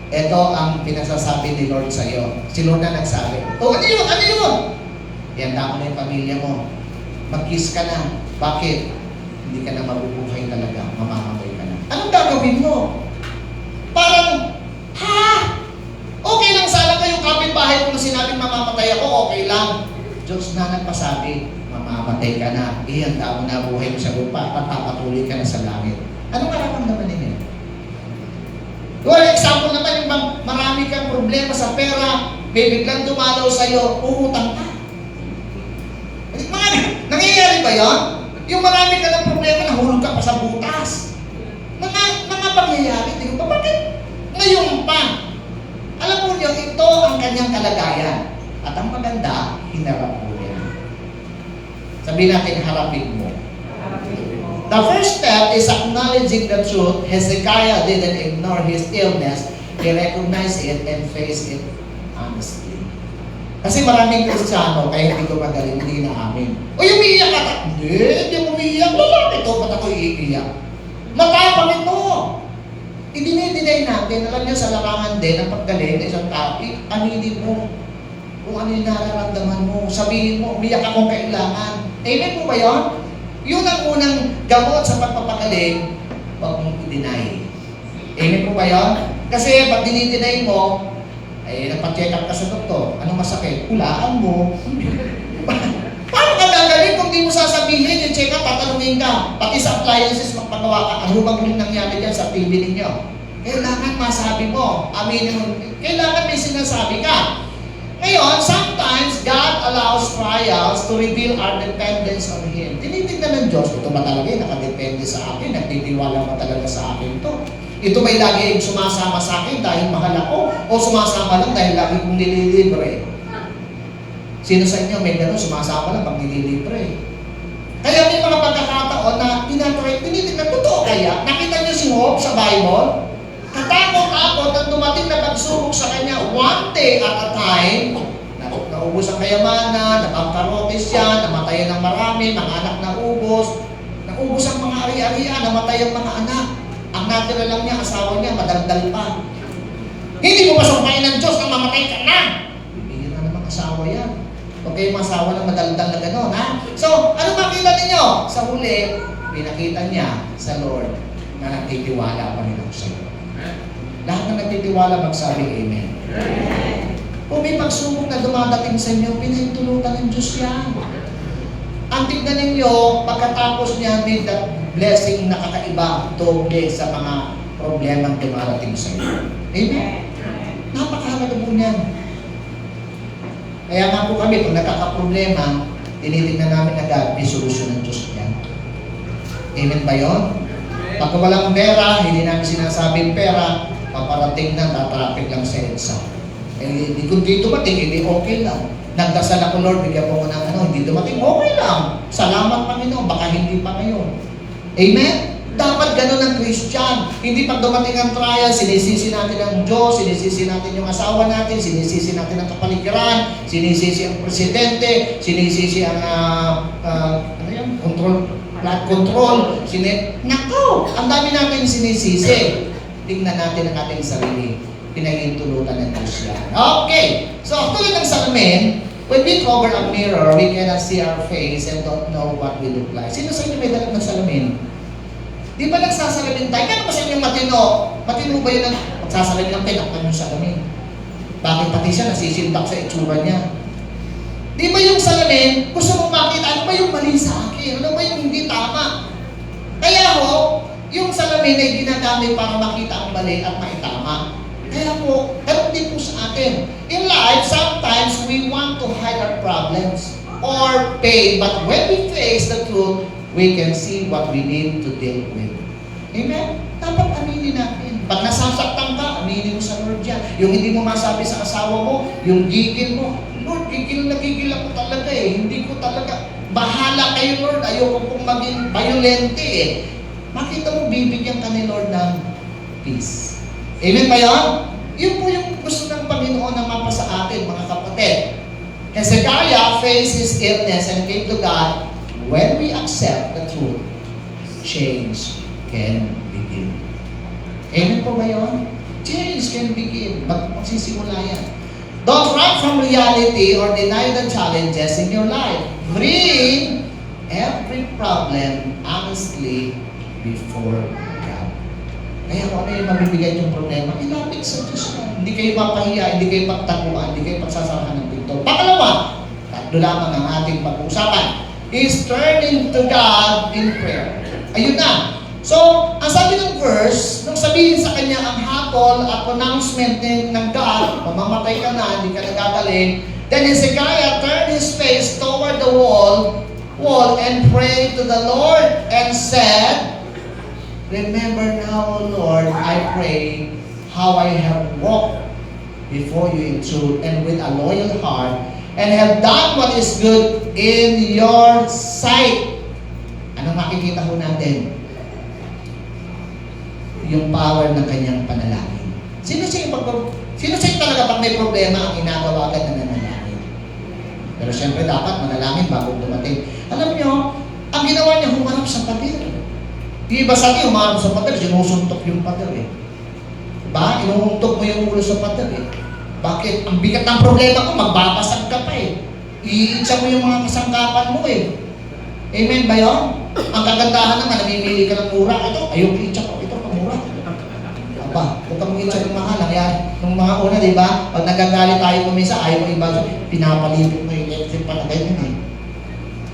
ito ang pinasasabi ni Lord sa iyo. Si Lord na nagsabi, ano yun? Ano yun? Ihanda mo na yung pamilya mo. Mag-kiss ka na. Bakit? Hindi ka na mabubuhay talaga. Mamamatay ka na. Anong gagawin mo? Parang, okay lang sana kayong kapitbahay kung sinabing mamamatay ako, okay lang. Diyos na nagpasabi, mamamatay ka na. Ihanda mo na buhay mo sa lupa. Pagpapatuloy ka na sa langit. Anong nararamdaman ninyo? For example naman, yung marami kang problema sa pera, may biglang dumalaw sa'yo, uutang ka. Nangyayari ba yun? Yung marami ka ng problema, nahulog ka pa sa butas. Mga pangyayari, di ba? Bakit ngayon pa? Alam mo niyo, ito ang kanyang kalagayan. At ang maganda, hinarap mo niya. Sabihin natin, harapin mo. The first step is acknowledging the truth. Hezekiah didn't ignore his illness. He recognized it and faced it honestly. Kasi maraming Kristiyano, kaya hindi ko magaling, hindi na amin. O yung umiiyak ka? Hindi umiiyak. Lalaki ito, ba't ako iiyak? Matapang ito. Idinay natin, alam niyo sa larangan din, ang paggaling ng isang tao, aminin mo kung ano yung nararamdaman mo. Sabihin mo, umiyak akong kailangan. Amen po ba yun? Yun ang unang gamot sa pagpapagaling, huwag mong i-deny. Amen po ba yun? Kasi pag dinideny mo, ay nagpa-check up ka sa doktor. Anong masakit? Hulaan mo. Paano ka gagaling kung di mo sasabihin yung check up, tatanungin ka? Pati sa appliances magpagawa ka, ano bang yung nangyari dyan sa TV ninyo? Kailangan masabi mo. Aminin mo. Kailangan may sinasabi ka. Ngayon, sometimes God allows trials to reveal our dependence on Him. Tinitignan ng Diyos, ito ba talaga nakadepende sa akin? Nagtitiwala ba talaga sa akin to? Ito ba'y lagi sumasama sa akin dahil mahal ako? O sumasama lang dahil lagi kong nililibre? Sino sa inyo may gano'n, sumasama lang pag nililibre? Kaya may mga pagkakataon na tinitignan, totoo kaya? Nakita niyo si Job sa Bible? Katakot-takot at dumating na pagsubok sa kanya one day at a time. Naubos ang kayamanan, napangkarote siya, namatayan ng marami, mga anak na ubos. Naubos ang mga ari-arian, namatay ang mga anak. Ang natira lang niya, asawa niya, madaldal pa. Hindi mo masumpain ng Diyos na mamatay ka na. Bibigyan na namang asawa yan. Huwag kayong masawa ng madaldal na gano'n, ha? So, ano makita ninyo? Sa huli, pinakita niya sa Lord na nagtitiwala pa rin ako sa Lord. Lahat na nagtitiwala magsabi Amen. Kung may pagsubok na dumadating sa inyo, pinahintulutan ng Diyos yan. Ang tignan ninyo, pagkatapos niya may that blessing na kakaiba, doble sa mga problemang dumarating sa inyo. Amen? Napakahalaga po niyan. Kaya nga po kami, kung nagkakaproblema, tinitignan namin agad, may solusyon ng Diyos yan. Amen ba yun? Pagka walang pera, hindi namin sinasabing pera, paparating na, tatrapik lang sa EDSA. Eh, kung di dumating, hindi okay lang. Nagdasal ako, Lord, bigyan mo ko ng hindi dumating, okay lang. Salamat, Panginoon, baka hindi pa ngayon. Amen? Dapat ganun ang Christian. Hindi pag dumating ang trial, sinisisi natin ang Diyos, sinisisi natin yung asawa natin, sinisisi natin ang kapaligiran, sinisisi ang presidente, sinisisi ang flood control, Nako! Ang dami natin sinisisi. Tingnan natin ang ating sarili. Pinahintulutan ng Diyos yan. Okay. So, tulad ng salamin, when we cover a mirror, we cannot see our face and don't know what we look like. Sino sa inyo may dalag ng salamin? Di ba nagsasalamin tayo? Kaya ba sa inyong matino? Matino ba yun ang magsasalamin ng pinakpan yung salamin? Bakit pati siya nasisintak sa itsura niya? Di ba yung salamin, gusto mo makita, ano ba yung mali sa akin? Ano ba yung hindi tama? Kaya ho, yung salamin ay ginagamit para makita ang mali at maitama. Kaya po, ganun din po sa atin. In life, sometimes we want to hide our problems or pain, but when we face the truth, we can see what we need to deal with. Amen? Dapat aminin natin. Pag nasasaktan ka, aminin mo sa Lord yan. Yung hindi mo masabi sa asawa mo, yung gigil mo, Lord, gigil ako talaga eh. Hindi ko talaga, bahala kayo Lord, ayoko pong maging violente eh. Makita mo, bibigyan ka ni Lord ng peace. Amen ba yun? Yun po yung gusto ng Panginoon na mapasa atin, mga kapatid. Hezekiah faced his illness and came to God. When we accept the truth, change can begin. Amen po ba yun? Change can begin. Magsisimula yan. Don't run from reality or deny the challenges in your life. Bring every problem honestly before God. Kaya kung ano yung mabibigay yung problema, ilapit sa Diyos mo. Hindi kayo papahiya, hindi kayo pagtakuan, hindi kayo pagsasarahan ng pinto. Pangalawa, tatlo lamang ang ating pag-uusapan, is turning to God in prayer. Ayun na. So, ang sabi ng verse, nung sabihin sa kanya ang hatol at pronouncement ng God, mamamatay ka na, hindi ka nagagaling, then Hezekiah turned his face toward the wall and prayed to the Lord and said, remember now, O Lord, I pray how I have walked before you in truth and with a loyal heart and have done what is good in your sight. Anong makikita ho natin? Yung power ng kanyang panalangin. Sino siya talaga pag may problema ang inagawa agad na nanalangin? Pero siyempre dapat manalangin bago dumating. Alam niyo, ang ginawa niya humarap sa pader. Di ba sa akin, humarap sa pader, sinusuntok yung pader eh. Diba? Inuuntok mo yung ulo sa pader eh. Bakit? Ang bigat ng problema ko, magbabasag ka pa eh. Iitsa mo yung mga kasangkapan mo eh. Amen ba yun? Ang kagandahan naman, namimili ka ng mura. Ito, ayun, itsa ko. Ito, mura. Aba, huwag kang itsa ng mahal. Kaya, nung mga una, di ba? Pag nagagalit tayo kumisa, ayaw mo iba, pinapalipit mo yung electric pa na ganyan eh.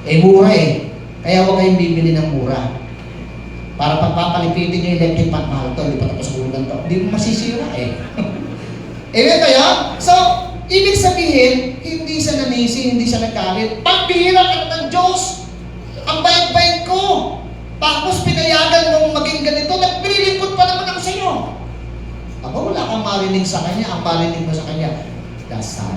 Eh, mura eh. Kaya huwag kayong bibili ng mura. Para pagpapalipitin yung electric pan, mahal to, di pa tapos ulan to. Hindi mo masisira eh. Amen ba yan? So, ibig sabihin, hindi siya nanisi, hindi siya nagkalit. Pagbihira ka ng Diyos, ang bayad-bayad ko. Tapos pinayagan mong maging ganito, nagpilingkod pa naman ako sa iyo. Ako, wala kang marinig sa Kanya. Ang marinig mo sa Kanya, dasal.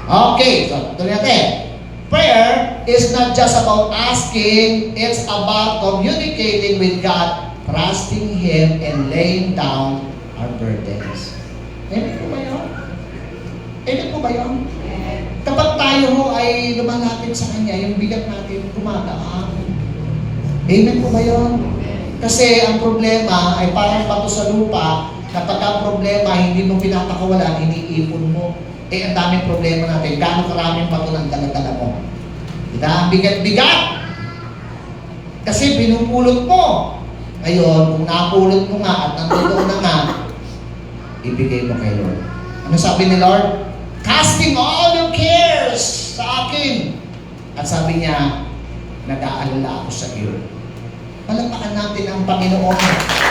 Okay, so tuloy natin. Prayer is not just about asking, it's about communicating with God, trusting Him, and laying down our burdens. Amen po ba yun? Amen po ba yun? Kapag tayo ho ay lumalapit sa Kanya, yung bigat natin gumagaan. Amen po ba yun? Kasi ang problema ay parang bato sa lupa, na pagka problema, hindi mo pinapakawalan, iniipon mo. Eh, ang daming problema natin. Gano'ng karaming bato ng dala-dala mo. Diba? Ang bigat-bigat. Kasi pinupulot mo. Ngayon, kung napulot mo nga at nandoon na nga, ibigay mo kay Lord. Ano sabi ni Lord? Casting all your cares sa akin. At sabi niya, nag-aalala ako sa iyo. Palagpakan natin ang Panginoon.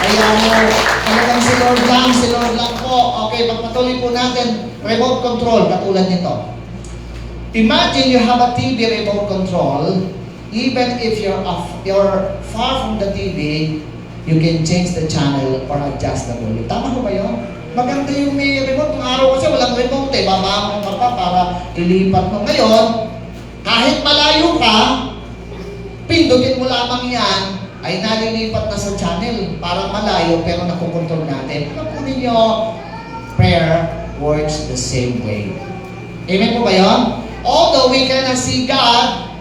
Kaya mo, talagang si Lord lang po. Okay, pagpatuloy po natin, remote control, katulad nito. Imagine you have a TV remote control. Even if you're far from the TV, you can change the channel or adjust the volume. Tama ko ba yun? Maganda yung may remote. Kung araw kasi walang remote eh. Babaan mo pa para ilipat mo. Ngayon, kahit malayo ka, pindutin mo lamang yan, ay nalilipat na sa channel. Parang malayo pero nakukontrol natin. Alam po ninyo, prayer works the same way. Amen po ba yun? Although we cannot see God,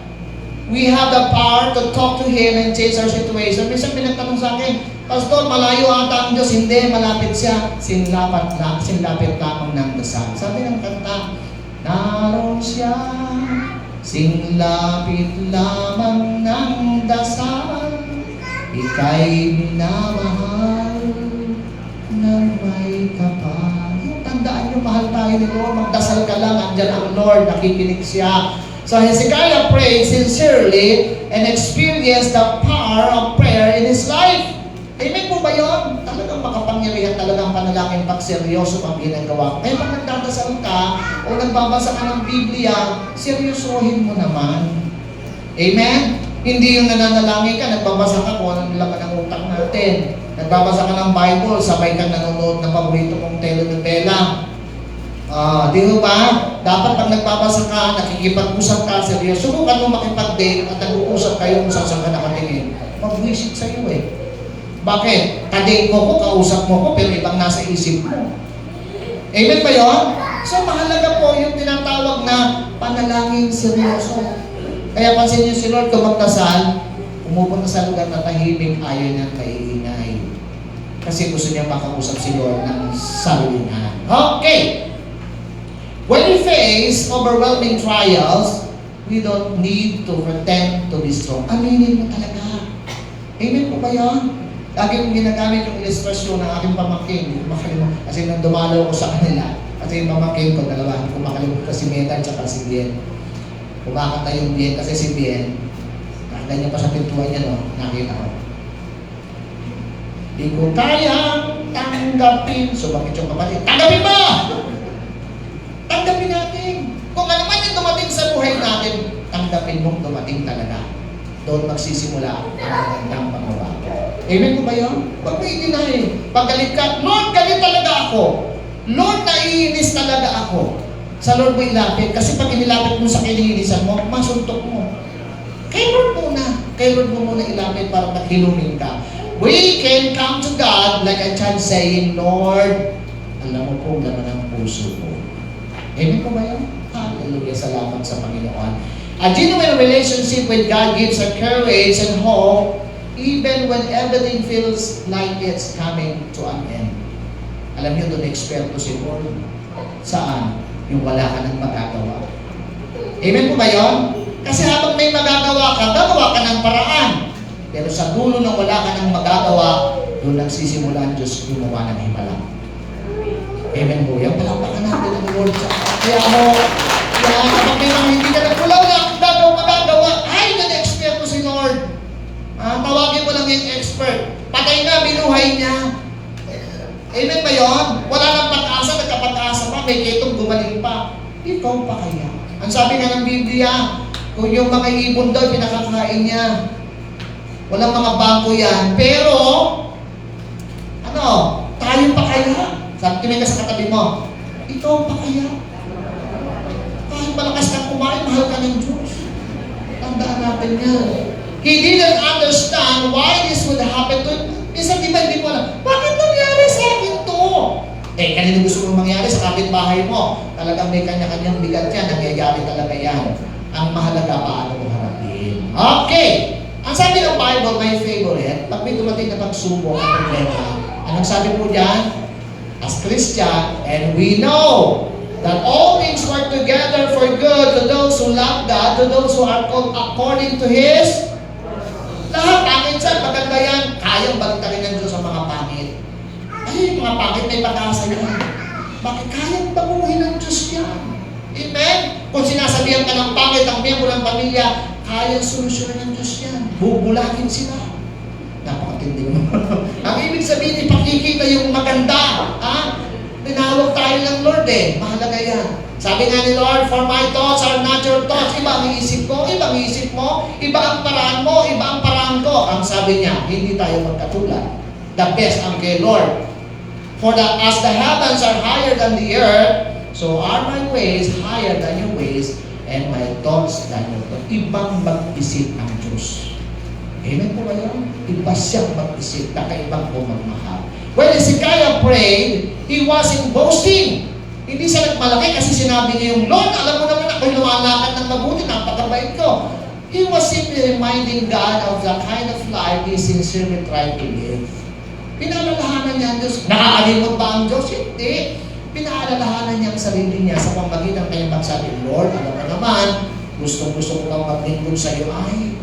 we have the power to talk to Him and change our situation. Minsan pinagtanong sa akin, Pastor, malayo ata ang Diyos. Hindi, malapit siya. Sinlapit lamang ng dasal. Sabi ng kanta, naroon siya, sinlapit lamang ng dasal, ika'y minamahal ng may kapal. Tandaan nyo, mahal tayo ni Lord. Magdasal ka lang, andyan ang Lord, nakikinig siya. So Hezekiah prayed sincerely and experienced the power of prayer in his life. Amen po ba yun? Talagang makapangyarihan talagang panalangin pag seryoso ang ginagawa. Kaya pag nagdadasal ka o nagbabasa ka ng Biblia, seryosohin mo naman. Amen? Hindi yung nananalangin ka, nagbabasa ka kung anong laman ng utak natin. Nagbabasa ka ng Bible, sabay ka nanonood ng paborito mong telenovela. Di ba? Dapat pag nagbabasa ka, nakikipag-usap ka, seryoso. Subukan mo makipag-date at nag-uusap kayo kung saan ka nakatingin. Mag-visit sa'yo eh. Bakit? Kadate mo ko, kausap mo ko, pero ibang nasa isip mo. Amen ba yun? So mahalaga po yung tinatawag na panalangin seryoso. Kaya pansin niyo si Lord kung magdasal, pumupunta sa lugar na tahimik, ayaw niyang kaingay. Kasi gusto niya makausap si Lord ng salilingan. Okay. When we face overwhelming trials, we don't need to pretend to be strong. Aminin mo talaga. Amen po ba yun? Lagi kong ginagamit yung ilustrasyon ng aking pamangkin. Hindi ko makalimutan. Kasi nang dumalaw ko sa kanila, kasi yung pamangkin ko, dalawa, hindi ko makalimutan si Meta at saka si Bien. Kumakanta yung Bien kasi si Bien, nakita niya pa sa pintuan niya, no? Nakita ko. Di ko kayang tanggapin. So bakit yung kapatid? Tanggapin mo! Tanggapin natin. Kung ano man yung dumating sa buhay natin, tanggapin mong dumating talaga. Doon magsisimula ang magandang pagbabago. Amen ko ba yun? Huwag mo i-deny. Pag galit ka, Lord, galit talaga ako. Lord, naiinis talaga ako. Sa Lord mo ilapit. Kasi pag inilapit mo sa kinilisan mo, masuntok mo. Kay Lord muna. Kay Lord mo muna ilapit para maghilumin ka. We can come to God like a child saying, Lord, alam mo po naman ang puso ko. Amen ko ba yun? Hallelujah. Salamat sa Panginoon. A genuine relationship with God gives us courage and hope even when everything feels like it's coming to an end. Alam niyo, doon eksperto si Lord. Saan? Yung wala ka nang magagawa. Amen po ba yun? Kasi habang may magagawa ka, gagawa ka ng paraan. Pero sa dulo ng wala ka nang magagawa, doon nagsisimula ang Diyos gumawa ng himala. Amen po yan. Palapakan natin ang Lord. Kaya mo, kapag may mga hindi ka nagpulaw na magagawa, ay, na-expert ko si Lord. Tawagin mo lang yung expert. Patay na, binuhay niya. Amen ba yun? Wala nang pag-asa, nagkapag-asa pa, may kitong gumaling pa. Ikaw pa kaya? Ang sabi nga ng Biblia, kung yung mga ibon daw, pinakakain niya. Walang mga bangko yan. Pero, tayo pa kaya? Sabi ka sa katabi mo, ikaw pa kaya? Kahit malakas kang kumain, mahal ka ng Diyos. Tandaan natin yan. He didn't understand why this would happen to him. Minsan di ba hindi mo alam, bakit nangyari sa akin to? Kanina gusto mong mangyari sa kapitbahay mo. Talagang may kanya-kanyang bigat yan. Nangyayari talaga yan. Ang mahalaga, paano mo harapin. Okay! Ang sabi ng Bible, my favorite, pag may dumating na pagsubok ang problema, anong sabi po dyan? As Christian, and we know that all things work together for good to those who love God, to those who are called according to His lahat. Pangit siya, maganda yan. Kayang baliktarin ng Diyos ang mga pangit. Ay, mga pangit, may pag-asa yan. Bakit kayang baguhin ng Diyos yan? Amen? Kung sinasabihan ka ng pangit ang miyembro ng pamilya, kayang solusyonan ng Diyos yan. Bubulakin sila. Napakatindi mo. Ang ibig sabihin, ipakikita yung maganda. Tinawag tayo ng Lord Mahalaga yan. Sabi nga ni Lord, for my thoughts are not your thoughts. Iba ang isip ko, iba ang isip mo, iba ang paraan mo, iba ang paraan ko. Ang sabi niya, hindi tayo magkatulad. The best ang kay Lord. As the heavens are higher than the earth, so are my ways higher than your ways, and my thoughts than your thoughts. Ibang mag-isip ang Diyos. Amen po ba yun? Iba siyang mag-isip, kakaibang po magmahal. When Hezekiah prayed, he wasn't boasting. Hindi siya nagmalaki kasi sinabi niya yung, Lord, alam mo naman ako'y lumalakad ng mabuti, napakabait ko. He was simply reminding God of the kind of life he sincerely tried to live. Pinaalalahanan niya ang Diyos. Nakakalimot ba ang Diyos? Hindi. Pinaalalahanan niya ang sarili niya sa pamagitan ng kanyang magsabi, Lord, alam mo naman, gusto ko kang maglingkod sa iyo. Ay,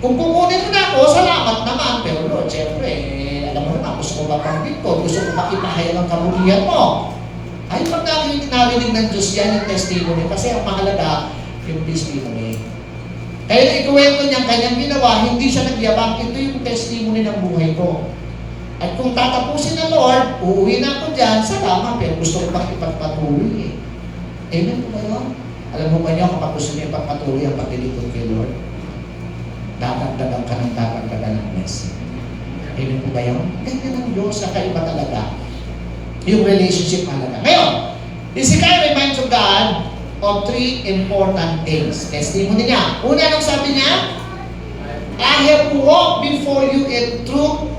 kung kukunin mo na ako, salamat naman. Pero Lord, siyempre, alam mo naman, gusto ko maglingkod, gusto ko makipahayag ang kabutihan mo. Ay, pag narinig ng Diyos yan yung testimony, kasi ang mahalaga yung testimony. Kaya ikuwento niya kanyang ginawa, hindi siya nagyabang, ito yung testimony ng buhay ko. At kung tatapusin na Lord, uuwi na ako dyan, salamat, pero gusto ko pang ipagpatuloy Amen po ba yun? Alam mo ba niyo, kapag gusto niyo ipagpatuloy ang paglilingkod kay Lord, dadagdagan ka ng dadagdagan ng blessing. Amen po ba yun? Ganyan ang Diyos, kakaiba talaga. Yung relationship mahalaga. Ngayon, Hezekiah reminds of God of three important things. Testimony niya. Una, anong sabi niya? I have walked before you in truth.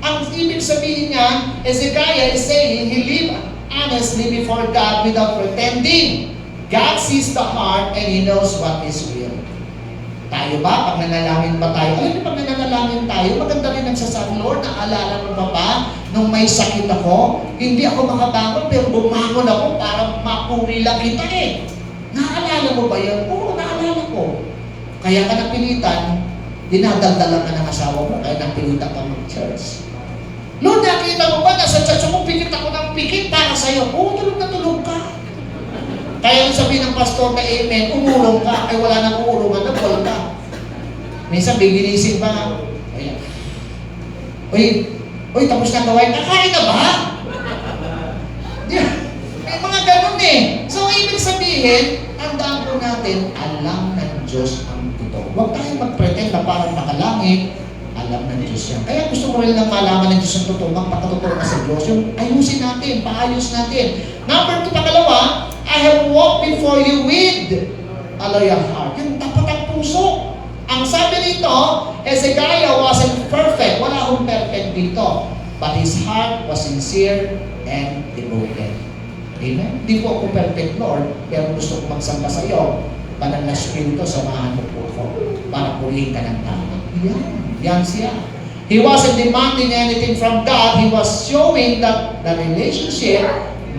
Ang ibig sabihin niya, Hezekiah is saying, he lived honestly before God without pretending. God sees the heart and He knows what is real. Tayo ba, pag nanalangin ba tayo? Alam niyo, pag nanalangin tayo, maganda rin nagsasabi, Lord, naalala mo ba nung may sakit ako, hindi ako makabangon, pero bumangon ako para mapuri lang kita eh. Naalala mo ba yan? Oo, naalala ko. Kaya ka napilitan, dinadaldalan ka ng asawa mo, kaya napilitan ka mag-church. Lord, nakita mo ba, nasa church mo, pikit ako ng pikit para sa'yo. Oo, tulog na tulog ka. Kaya yung sabihin ng pastor na amen, umulong ka, ay wala nang uulungan, nagwal ka. Minsan, biginising pa. Ayan. Uy, tapos na gawain, kakain na ba? May mga ganun eh. So, ibig sabihin, tandaan po natin, alam ng Diyos ang ito. Huwag tayong mag-pretend na parang nakalangit, alam ng Diyos yan. Kaya gusto ko rin lang malaman ng Diyos ang totoo, magpakatotoo na sa Diyos. Yung ayusin natin, paayos natin. Number 2, pangalawa, I have walked before you with a loyal heart. Yung tapat ang puso. Ang sabi nito, Hezekiah wasn't perfect. Wala akong perfect dito. But his heart was sincere and devoted. Amen? Di po ako perfect, Lord, pero gusto ko magsamba sa iyo. Banal na Espiritu, samahan mo po ako para purihin ka ng tama. Yan siya. He wasn't demanding anything from God. He was showing that the relationship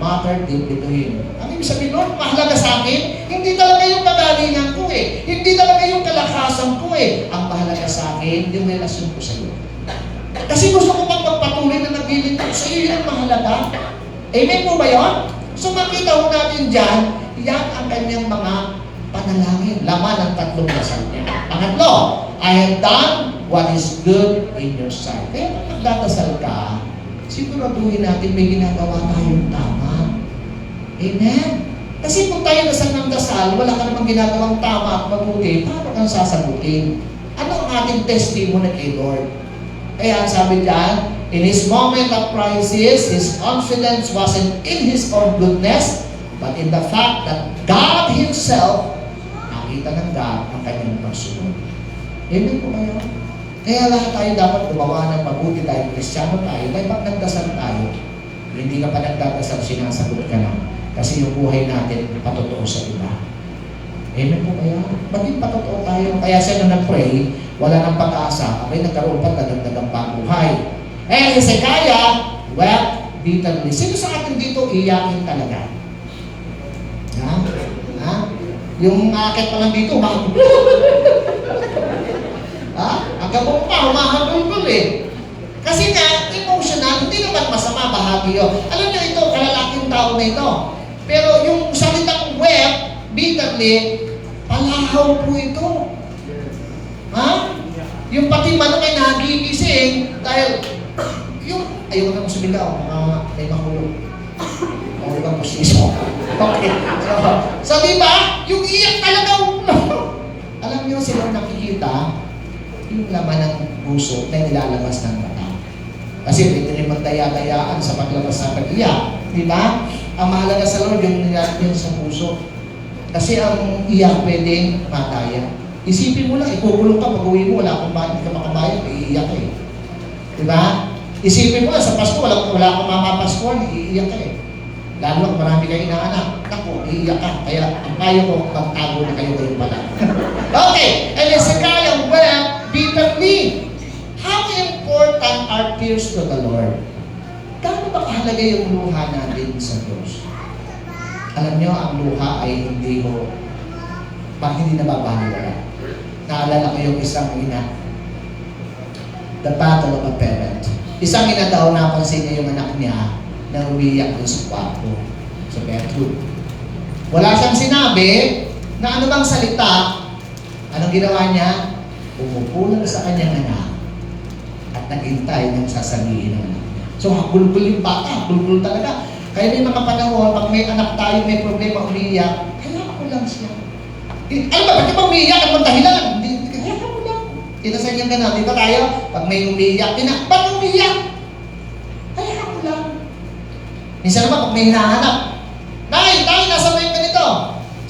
mattered deeply to him. Ang ibig sabihin, Lord, mahalaga sa akin, hindi talaga yung kagalingan ko eh. Hindi talaga yung kalakasan ko eh. Ang mahalaga sa akin, yung relasyon ko sa iyo. Kasi gusto ko pang magpatuloy na nagiling ko sa iyo, yun ang mahalaga. Amen po ba yun? So makita ho natin dyan, yan ang kanyang mga panalangin. Laman ng 3 dasal niya. Pangatlo, I have done what is good in your sight. Kaya pag nagdadasal ka, siguraduhin natin may ginagawa tayong tama. Amen? Kasi kung tayo dasal ng dasal, wala ka namang ginagawang tama at mabuti, paano kang sasagutin? Ano ang ating testimony kay Lord? Kaya sabi diyan, in his moment of crisis, his confidence wasn't in his own goodness, but in the fact that God Himself, nakita ng God ang kanyang pagsunod. Amen po kayo? Kaya lahat tayo dapat gumawa ng mabuti dahil Kristiyano tayo, dahil pag nagdasal tayo, hindi ka pa nagdadasal, sinasagot ka lang. Kasi yung buhay natin, patotoo sa iba. Amen po kaya? Maging patotoo tayo. Kaya siya nung nag-pray, wala nang pag-asa. Abay, nagkaroon pa nadagdagang pangbuhay. Eh, Hezekiah wept bitterly. Sino sa atin dito iyakin talaga? Ha? Ha? Yung akit pa lang dito, ha? Ang gabong pa, humahagulgul eh. Kasi nga, emotional, hindi naman masama, bahagi yun. Alam niyo ito, kalalaking tao na ito. Pero yung salitang wept, bitterly, palahaw po ito. Ha? Yung pati manok ay nagigising dahil yung, ayaw na mo sumigaw, may makulong. O, di ba, posiso? Okay. So, di ba? Yung iyak talaga, alam niyo, sila nakikita, yung laman ng puso na nilalabas ng mata. Kasi pwede rin magdaya-dayaan sa paglabas ng pag-iyak. Di ba? Ang mahalaga sa Lord, yung nilalabas yun sa puso. Kasi ang iyak pwedeng mataya. Isipin mo lang, ikukulong ka, pag-uwi mo, wala kang bakit ka makabayad, iiyak ka eh. Di ba? Isipin mo, sa Pasko, wala kang mamapaskuhan, iiyak ka eh. Lalo kung marami kayo inaanak, naku, iiyak ka. Kaya ang payo ko, magtago na kayo pala. Okay, and Hezekiah wept bitterly. How important are tears to the Lord? Gaano ba kahalaga yung luha natin sa Diyos? Alam niyo, ang luha ay hindi nababaliwala. Naalala ko yung isang ina. The battle of a parent. Isang ina daw, napansin niya yung anak niya na umiiyak doon sa kwarto, sa bedroom. Wala siyang sinabi na ano bang salita. Anong ginawa niya? Umupo lang sa kanyang anak at naghintay ng sasabihin ng anak niya. So, gulgul yung bata, gulgul talaga. Kaya may mga panahon, pag may anak tayo, may problema, umiiyak, kaya ako lang siya. Alam ba, bakit ba umiiyak? Ang dahilan? Kaya ako lang. Kinasan niya gano'n, di ba tayo? Pag may umiiyak, ba't umiiyak? Kaya ako lang. Minsan naman, pag may hinahanap, Nay, nasa mo yung ganito?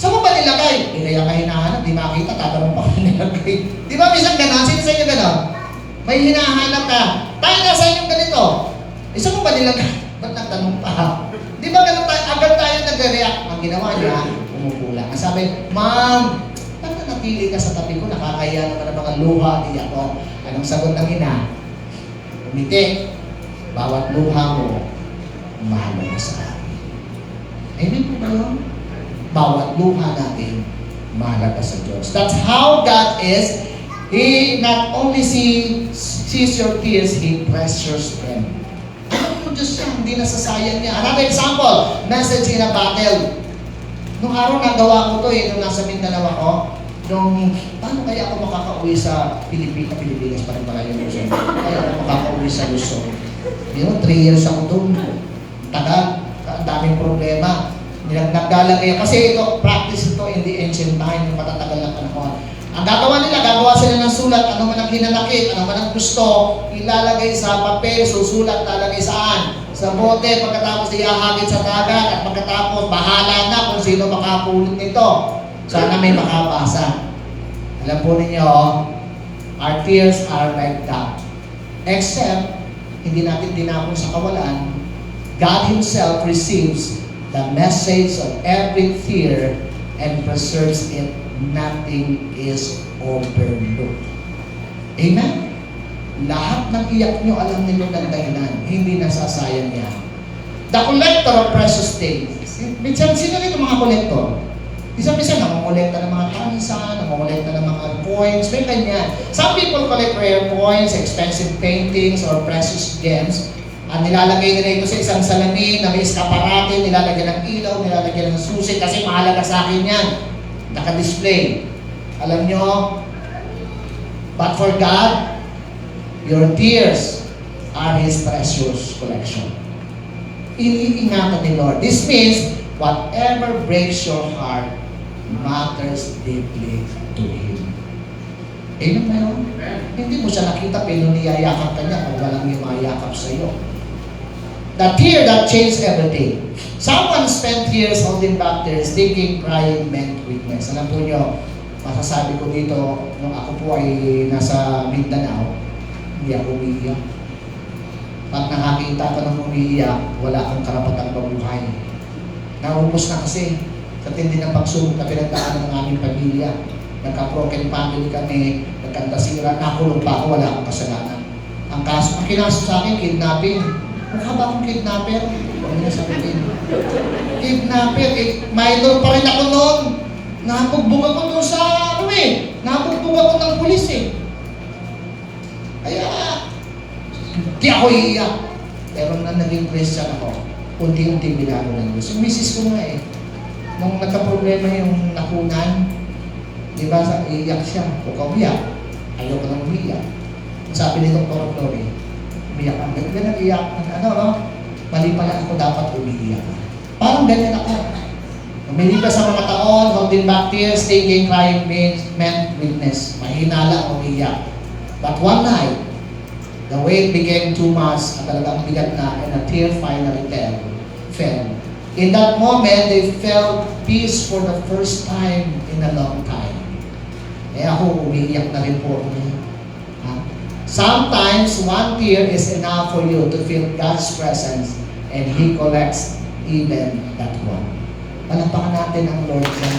Saan mo ba nilagay? Kaya ka hinahanap, di makita, tatanong pa kung nilagay. Di ba, minsan gano'n? Sino sa inyo gano'n? May hinahanap ka. Tay, nasa yung ganito? Saan mo ba nilagay? Ba't nagtanong pa? Di ba ganun tayo, agad tayo nag-react. Ang ginawa niya, umupula. Ang sabi, Ma'am, ba't na nanatili ka sa tabi ko, nakakaya naman ang mga luha ni ako. Anong sagot ng ina? Umiti. Bawat luha mo, mahalaga sa akin. Amen po ba yun? Bawat luha natin, mahalaga sa Diyos. That's how God is. He not only sees your tears, He pressures them. Ano po Diyos siya? Hindi nasasayang niya. Another example, message in a battle. Nung araw nagawa ko to nung nasa Mindanao ako, nung paano kaya ako makakauwi sa Pilipinas pa rin pala yung Luzon? Kaya ako makakauwi sa Luzon. 3 years ako doon. Tagal, ang daming problema. Naglalagay kasi ito, practice ito in the ancient time, yung patatagal na panahon. Ang gagawa sila ng sulat, ano man ang hinanakit, ano man ang gusto, ilalagay sa papel, susulat, lalagay saan? Sa bote, pagkatapos ihahagit sa dagat, at pagkatapos bahala na kung sino makapulot nito. Sana may makabasa. Alam po ninyo, our tears are like that. Except, hindi natin tinapon sa kawalan, God Himself receives the message of every tear and preserves it. Nothing is overlooked. Amen? Lahat ng iyak nyo, alam nyo ng dahilan. Hindi nasasayang niya. The collector of precious things. Minsan, sino rin mga collector? Isa-isa, namumulekta ng mga tansa, namumulekta ng mga coins, may ganyan. Some people collect rare coins, expensive paintings, or precious gems. Ang nilalagay nila ito sa isang salamin na may eskaparate, nilalagyan ng ilaw, nilalagyan ng susi, kasi mahalaga sa akin yan. Naka-display. Alam nyo, but for God, your tears are His precious collection. Iniingatan ni Lord. This means, whatever breaks your heart matters deeply to Him. Amen ba yun? Hindi mo siya nakita, pero niyayakap ka niya kung walang yumayakap sa iyo. The tear that changed everything. Someone spent years holding back tears, thinking crying meant weakness. Alam po nyo, masasabi ko dito, nung ako po ay nasa Mindanao, hindi ako umiiyak. Pag nakakita ka ng umiiyak, wala kang karapatang mabuhay. Naubos na kasi sa tindi ng pagsubok na pinagdaanan ng aming pamilya. Nagka-broken family kami, nagkandasira, nakulong pa ako, wala akong kasalanan. Ang kinaso sa akin, kidnapping. Mukha ba akong kidnapper? Huwag mo na sabihin. Kidnapper, minor pa rin ako noon. Nabugbog ako doon sa nabugbog ako ng pulis Kaya, di ako iiyak. Pero na naging Christian ako, unti-unti binago ng Diyos. Yung misis ko nga nung nagka-problema yung nakunan, di ba, iiyak siya, huwag ka umiyak. Ayaw ka nang umiyak. Sabi ni Dr. Flory, umiyak ang ganyan, nag-iyak, mali pala ako dapat umiiyak. Parang ganyan ako. Umilipas sa mga taon, holding back tears, thinking crying meant weakness. Mahinala, umiiyak. But one night, the weight became too much, at talagang bigat na, and a tear finally fell. In that moment, they felt peace for the first time in a long time. Ako, umiiyak na rin po. Sometimes, one tear is enough for you to feel God's presence, and He collects even that one. Palapakan natin ang Lord dyan.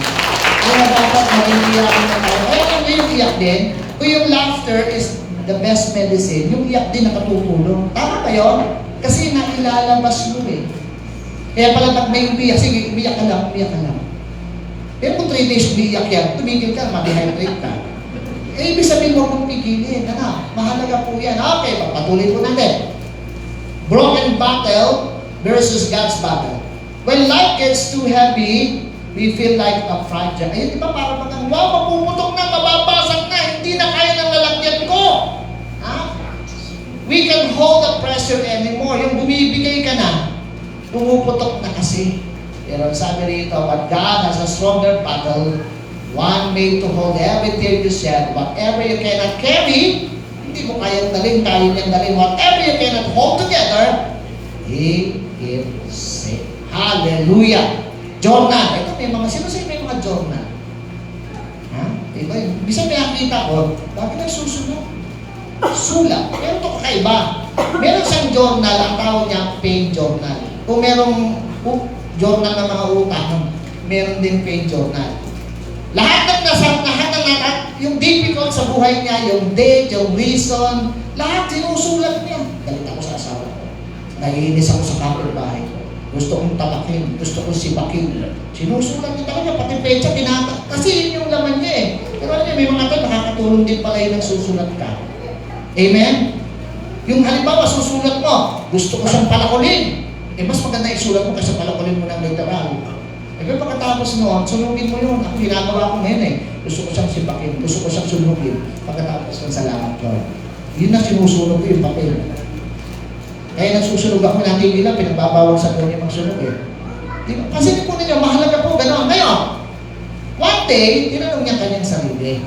Kaya dapat mag-iiyakan na tayo. Kaya kung yung iyak din, kung yung laughter is the best medicine, yung iyak din nakatutulong. Tama ba yun? Kasi nailalabas mo Kaya pala pag may umiyak, sige, umiyak ka lang. Pero kung 3 days umiyak yan, tumigil ka, ma-dehydrate ka. Ibig sabihin mo kung pigilin. Mahalaga po yan. Okay, pagpatuloy po natin. Broken battle versus God's battle. When life gets too heavy, we feel like a fragile. Ayun, di ba parang wow, mapuputok na, mababasag na, hindi na kaya ng lalagyan ko. We can hold the pressure anymore. Yung bumibigay ka na, pumuputok na kasi. Pero sabi rito, but God has a stronger battle, one made to hold every tear you shed. Whatever you cannot carry, hindi mo kayang dalhin, kaya niyang dalhin. Whatever you cannot hold together, He gives it. Hallelujah! Journal. Ito sino sa'yo may mga journal? Diba? Bisa may nakita ko, bakit nagsusunod? Sulat. Pero ito kakaiba. Meron siyang journal, ang tawag niya pain journal. Kung merong journal ng mga utang, meron din pain journal. Lahat ng at yung difficult sa buhay niya, yung date, yung reason, lahat sinusulat niya. Galit ako sa asawa ko. Naiinis ako sa kapitbahay ko. Gusto kong talakin, gusto kong sibakin. Sinusulat niya talaga, pati pecha, kasi yun yung laman niya eh. Pero alam niya, may mga tayo, nakakatulong din pala yung nagsusulat ka. Amen? Yung halimbawa, susulat mo, gusto ko siyang palakulin. Mas maganda isulat mo kasi palakulin mo ng literal. Pero pagkatapos noon, sunugin mo yun. Ako ginagawa ko ngayon eh. Gusto ko siyang sibakin, gusto ko siyang sunugin. Pagkatapos ng salamat Lord. Yun na sinusunog ko yung papel. Kaya nagsusunog ako natin nila, pinagbabawal sa doon yung magsunog eh. Kasi po ninyo, mahalaga po, gano'n. Ngayon, one day, tinanong niya kanyang sarili.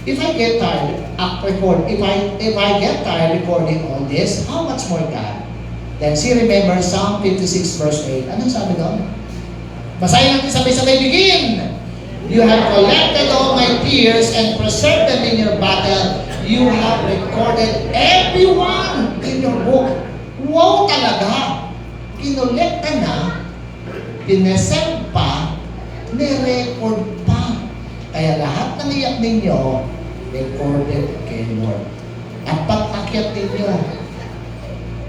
If I get tired, if I get tired recording all this, how much more God? Then she remembers Psalm 56 verse 8. Anong sabi doon? Basahin natin sabay-sabay, begin! You have collected all my tears and preserved them in your battle. You have recorded everyone in your book. Wow talaga! Kinolekta na, pineserve pa, nirecord pa. Kaya lahat ng iyak ninyo, recorded kay Lord. At pag-akyat ninyo,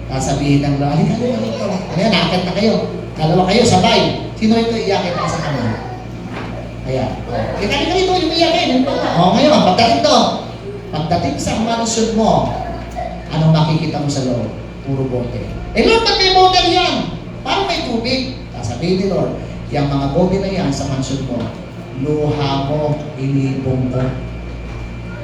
sasabihin ng Lord, halika dito. Ayan, nakakit na kayo. Dalawa kayo, sabay. Sino ito iyakin pa sa kanila? Ayan. Halika dito, yung iyakin. Ngayon, pagdating sa mansyon mo, anong makikita mo sa loob? Puro bote. Lord, ba't may bote yan? Parang may tubig. Sasabihin ni Lord, yung mga bote na yan sa mansyon mo, luha mo, inibong ko.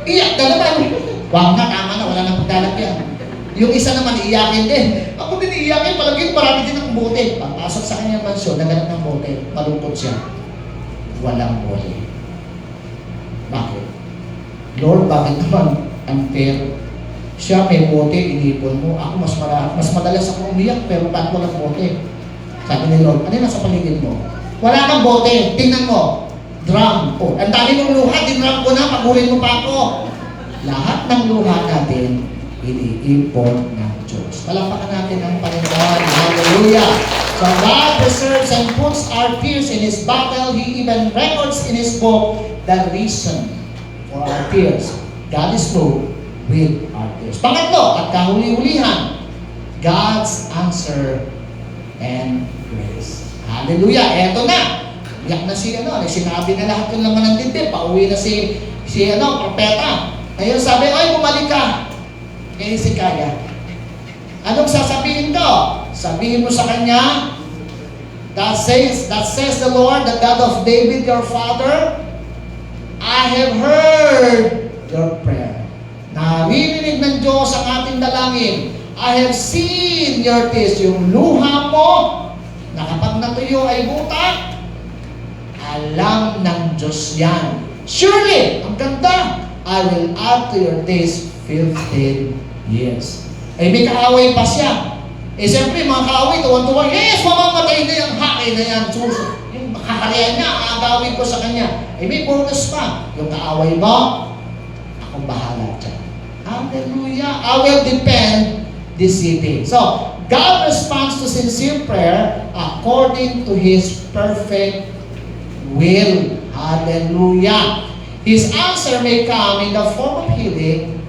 Iyak na naman. Wag na, tama na, wala nang paglalagyan. Yung isa naman, iiyakin din. Ako din iiyakin, palaging marami din ang bote. Pagpasok sa kanyang mansyon, naganap ng bote, malungkot siya. Walang bote. Bakit? Lord, bakit naman unfair? Siya may bote, inipon mo. Ako mas madalas ako umiyak, pero bakit walang bote? Sabi ni Lord, ano yung nasa paligid mo? Wala kang bote, tingnan mo. Drum. Ang dami mong luha, dinram ko na, pagurin mo pa ako. Lahat ng luha natin, ini-import ng Diyos. Palapakan natin ang Panginoon. Hallelujah! So God preserves and puts our tears in His battle. He even records in His book the reason for our tears. God is moved with our tears. Pangatlo, at kahuli-hulihan, God's answer and grace. Hallelujah! Eto na! Iyak na sinabi na lahat yung laman ng dibdib. Pauwi na si propeta. Ngayon sabi, ay, bumalik ka. Kay Hezekiah. Anong sasabihin ko? Sabihin mo sa kanya, that says the Lord, the God of David, your father, I have heard your prayer. Naririnig ng Diyos ang ating dalangin. I have seen your tears. Yung luha mo, na kapag natuyo ay buta, alam ng Diyos yan. Surely, ang ganda, I will add to your days 15 years. May kaaway pa siya. Siyempre, mga kaaway, tuwan-tuwan, yes, mamamatay na yung haki na yan. Yung kakariyan niya, aagawin ko sa kanya. May bonus pa. Yung kaaway mo, akong bahala dyan. Hallelujah. I will defend this city. So, God responds to sincere prayer according to His perfect will. Hallelujah. His answer may come in the form of healing,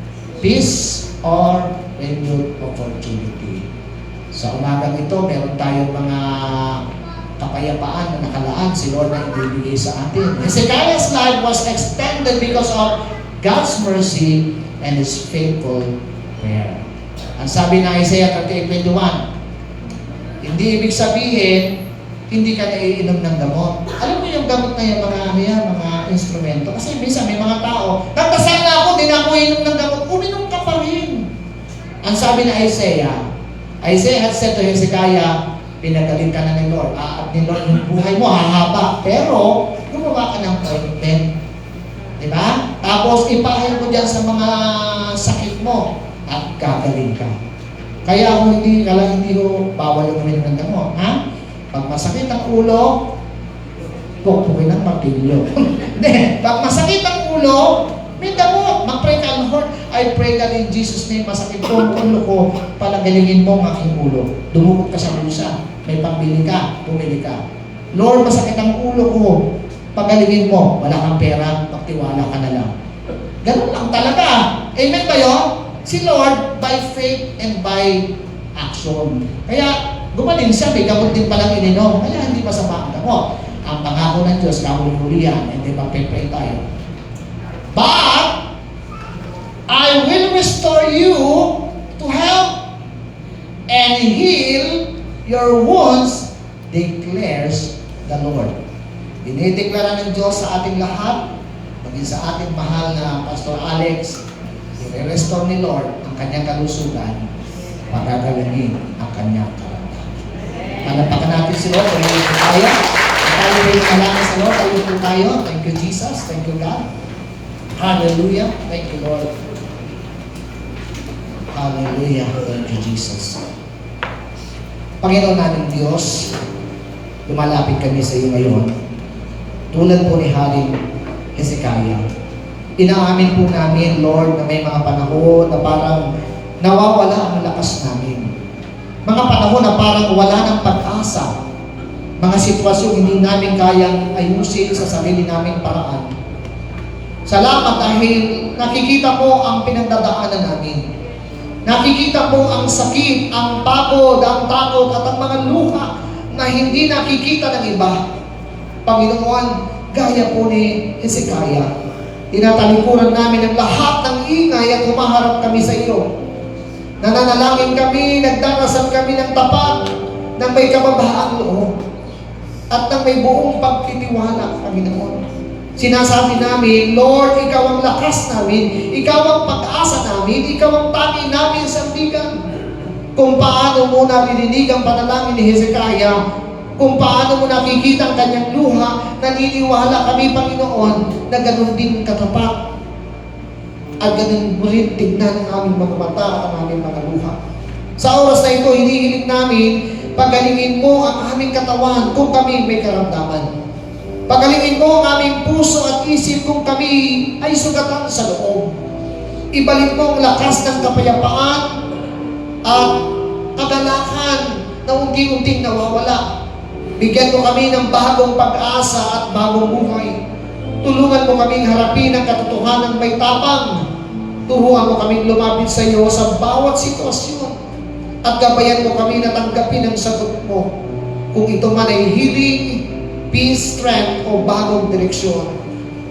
peace, or renewed opportunity. Sa umagang ito, meron tayong mga kapayapaan na nakalaan si Lord na ibibigay sa atin. Hezekiah's life was extended because of God's mercy and His faithful prayer. Ang sabi ng Isaiah 38:21, hindi ibig sabihin, hindi ka naiinom ng gamot. Alam mo yung gamot na yung mga instrumento. Kasi minsan may mga tao, nagdasal na ako, di na ako inom ng gamot. Uminom ka pa rin. Ang sabi ng Isaiah had said to Hezekiah, pinagaling ka na ni Lord. Ni Lord, yung buhay mo hahaba. Pero, gumawa ka ng ointment. Diba? Tapos, ipahin mo dyan sa mga sakit mo at gagaling ka. Kaya hindi ko bawal yung uminom ng gamot. Ha? Pag masakit ang ulo, pupukin ng martilyo. Hindi. Pag masakit ang ulo, may gamot. Mag-pray ka, Lord. I pray that in Jesus' name, masakit ko ang ulo ko, palagalingin mo ang aking ulo. Dumukot ka sa bulsa. May pambili ka, bumili ka. Lord, masakit ang ulo ko. pagalingin mo, wala kang pera, magtiwala ka na lang. Ganun lang talaga. Amen ba yun? Si Lord, by faith and by action. Kaya, gumaling siya, may gamot din palang ininom. Kaya hindi masama ang gamot. Ang pangako ng Diyos, kahuli-huli yan, and then magpe-pray tayo. But, I will restore you to health and heal your wounds, declares the Lord. Dinideklara ng Diyos sa ating lahat, maging sa ating mahal na Pastor Alex, i-restore ni Lord ang kanyang kalusugan, magagalingin ang kanyang karamdaman. Palapakan natin si Lord, kung hindi tayo. Tayo rin malangin sa Lord, tayo po tayo. Thank you, Jesus. Thank you, God. Hallelujah. Thank you, Lord. Hallelujah. Thank you, Jesus. Panginoon natin Diyos, lumalapit kami sa iyo ngayon. Tulad po ni Haring Hezekiah. Inaamin po namin, Lord, na may mga panahon na parang nawawala ang lakas namin. Mga panahon na parang wala ng pag-asa. Mga sitwasyon hindi namin kayang ayusin sa sarili naming paraan. Salamat dahil nakikita mo ang pinagdadaanan namin. Nakikita mo ang sakit, ang pagod, ang takot at ang mga luha na hindi nakikita ng iba. Panginoon, gaya po ni Hezekiah, tinatalikuran namin ang lahat ng ingay at humaharap kami sa iyo. Nananalangin kami, nagdarasal kami ng tapat, ng may kababaang loob, at ng may buong pagtitiwala, Panginoon. Sinasabi namin, Lord, Ikaw ang lakas namin, Ikaw ang pag-asa namin, Ikaw ang tangi namin sandigan. Kung paano mo narinig ang panalangin ni Hezekiah, kung paano mo nakikita ang kanyang luha, naniniwala kami, Panginoon, na ganun din katapat. At ganun mo rin tignan ang aming mga mata, ang aming mga luha. Sa oras na ito, hinihiling namin, pagalingin mo ang aming katawan kung kami may karamdaman. Pagalingin mo ang aming puso at isip kung kami ay sugatan sa loob. Ibalik mo ang lakas ng kapayapaan at kagalakan na unti-unting nawawala. Bigyan mo kami ng bagong pag-asa at bagong buhay. Tulungan mo kaming harapin ang katotohanan may tapang. Turuan mo kaming lumapit sa iyo sa bawat sitwasyon. At gabayan mo kami na tanggapin ang sagot mo. Kung ito man ay healing, peace, strength, o bagong direksyon.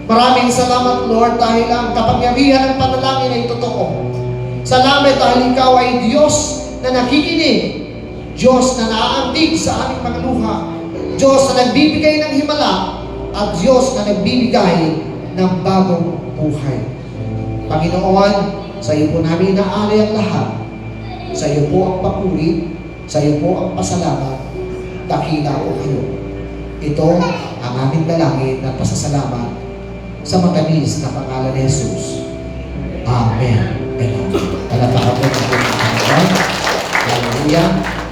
Maraming salamat, Lord, dahil ang kapangyarihan ng panalangin ay totoo. Salamat dahil Ikaw ay Diyos na nakikinig, Diyos na naaantig sa aming mga luha, Diyos na nagbibigay ng himala, at Diyos na nagbibigay ng bagong buhay. Panginoon, sa iyo po namin inaali ang lahat. Sa iyo po ang papuri, sa iyo po ang pasalamat, dakila o kayo. Ito ang aming dalangin na pasasalamat sa matamis na pangalan ni Jesus. Amen. Amen. Palakpakan po ng Panginoon. Hallelujah.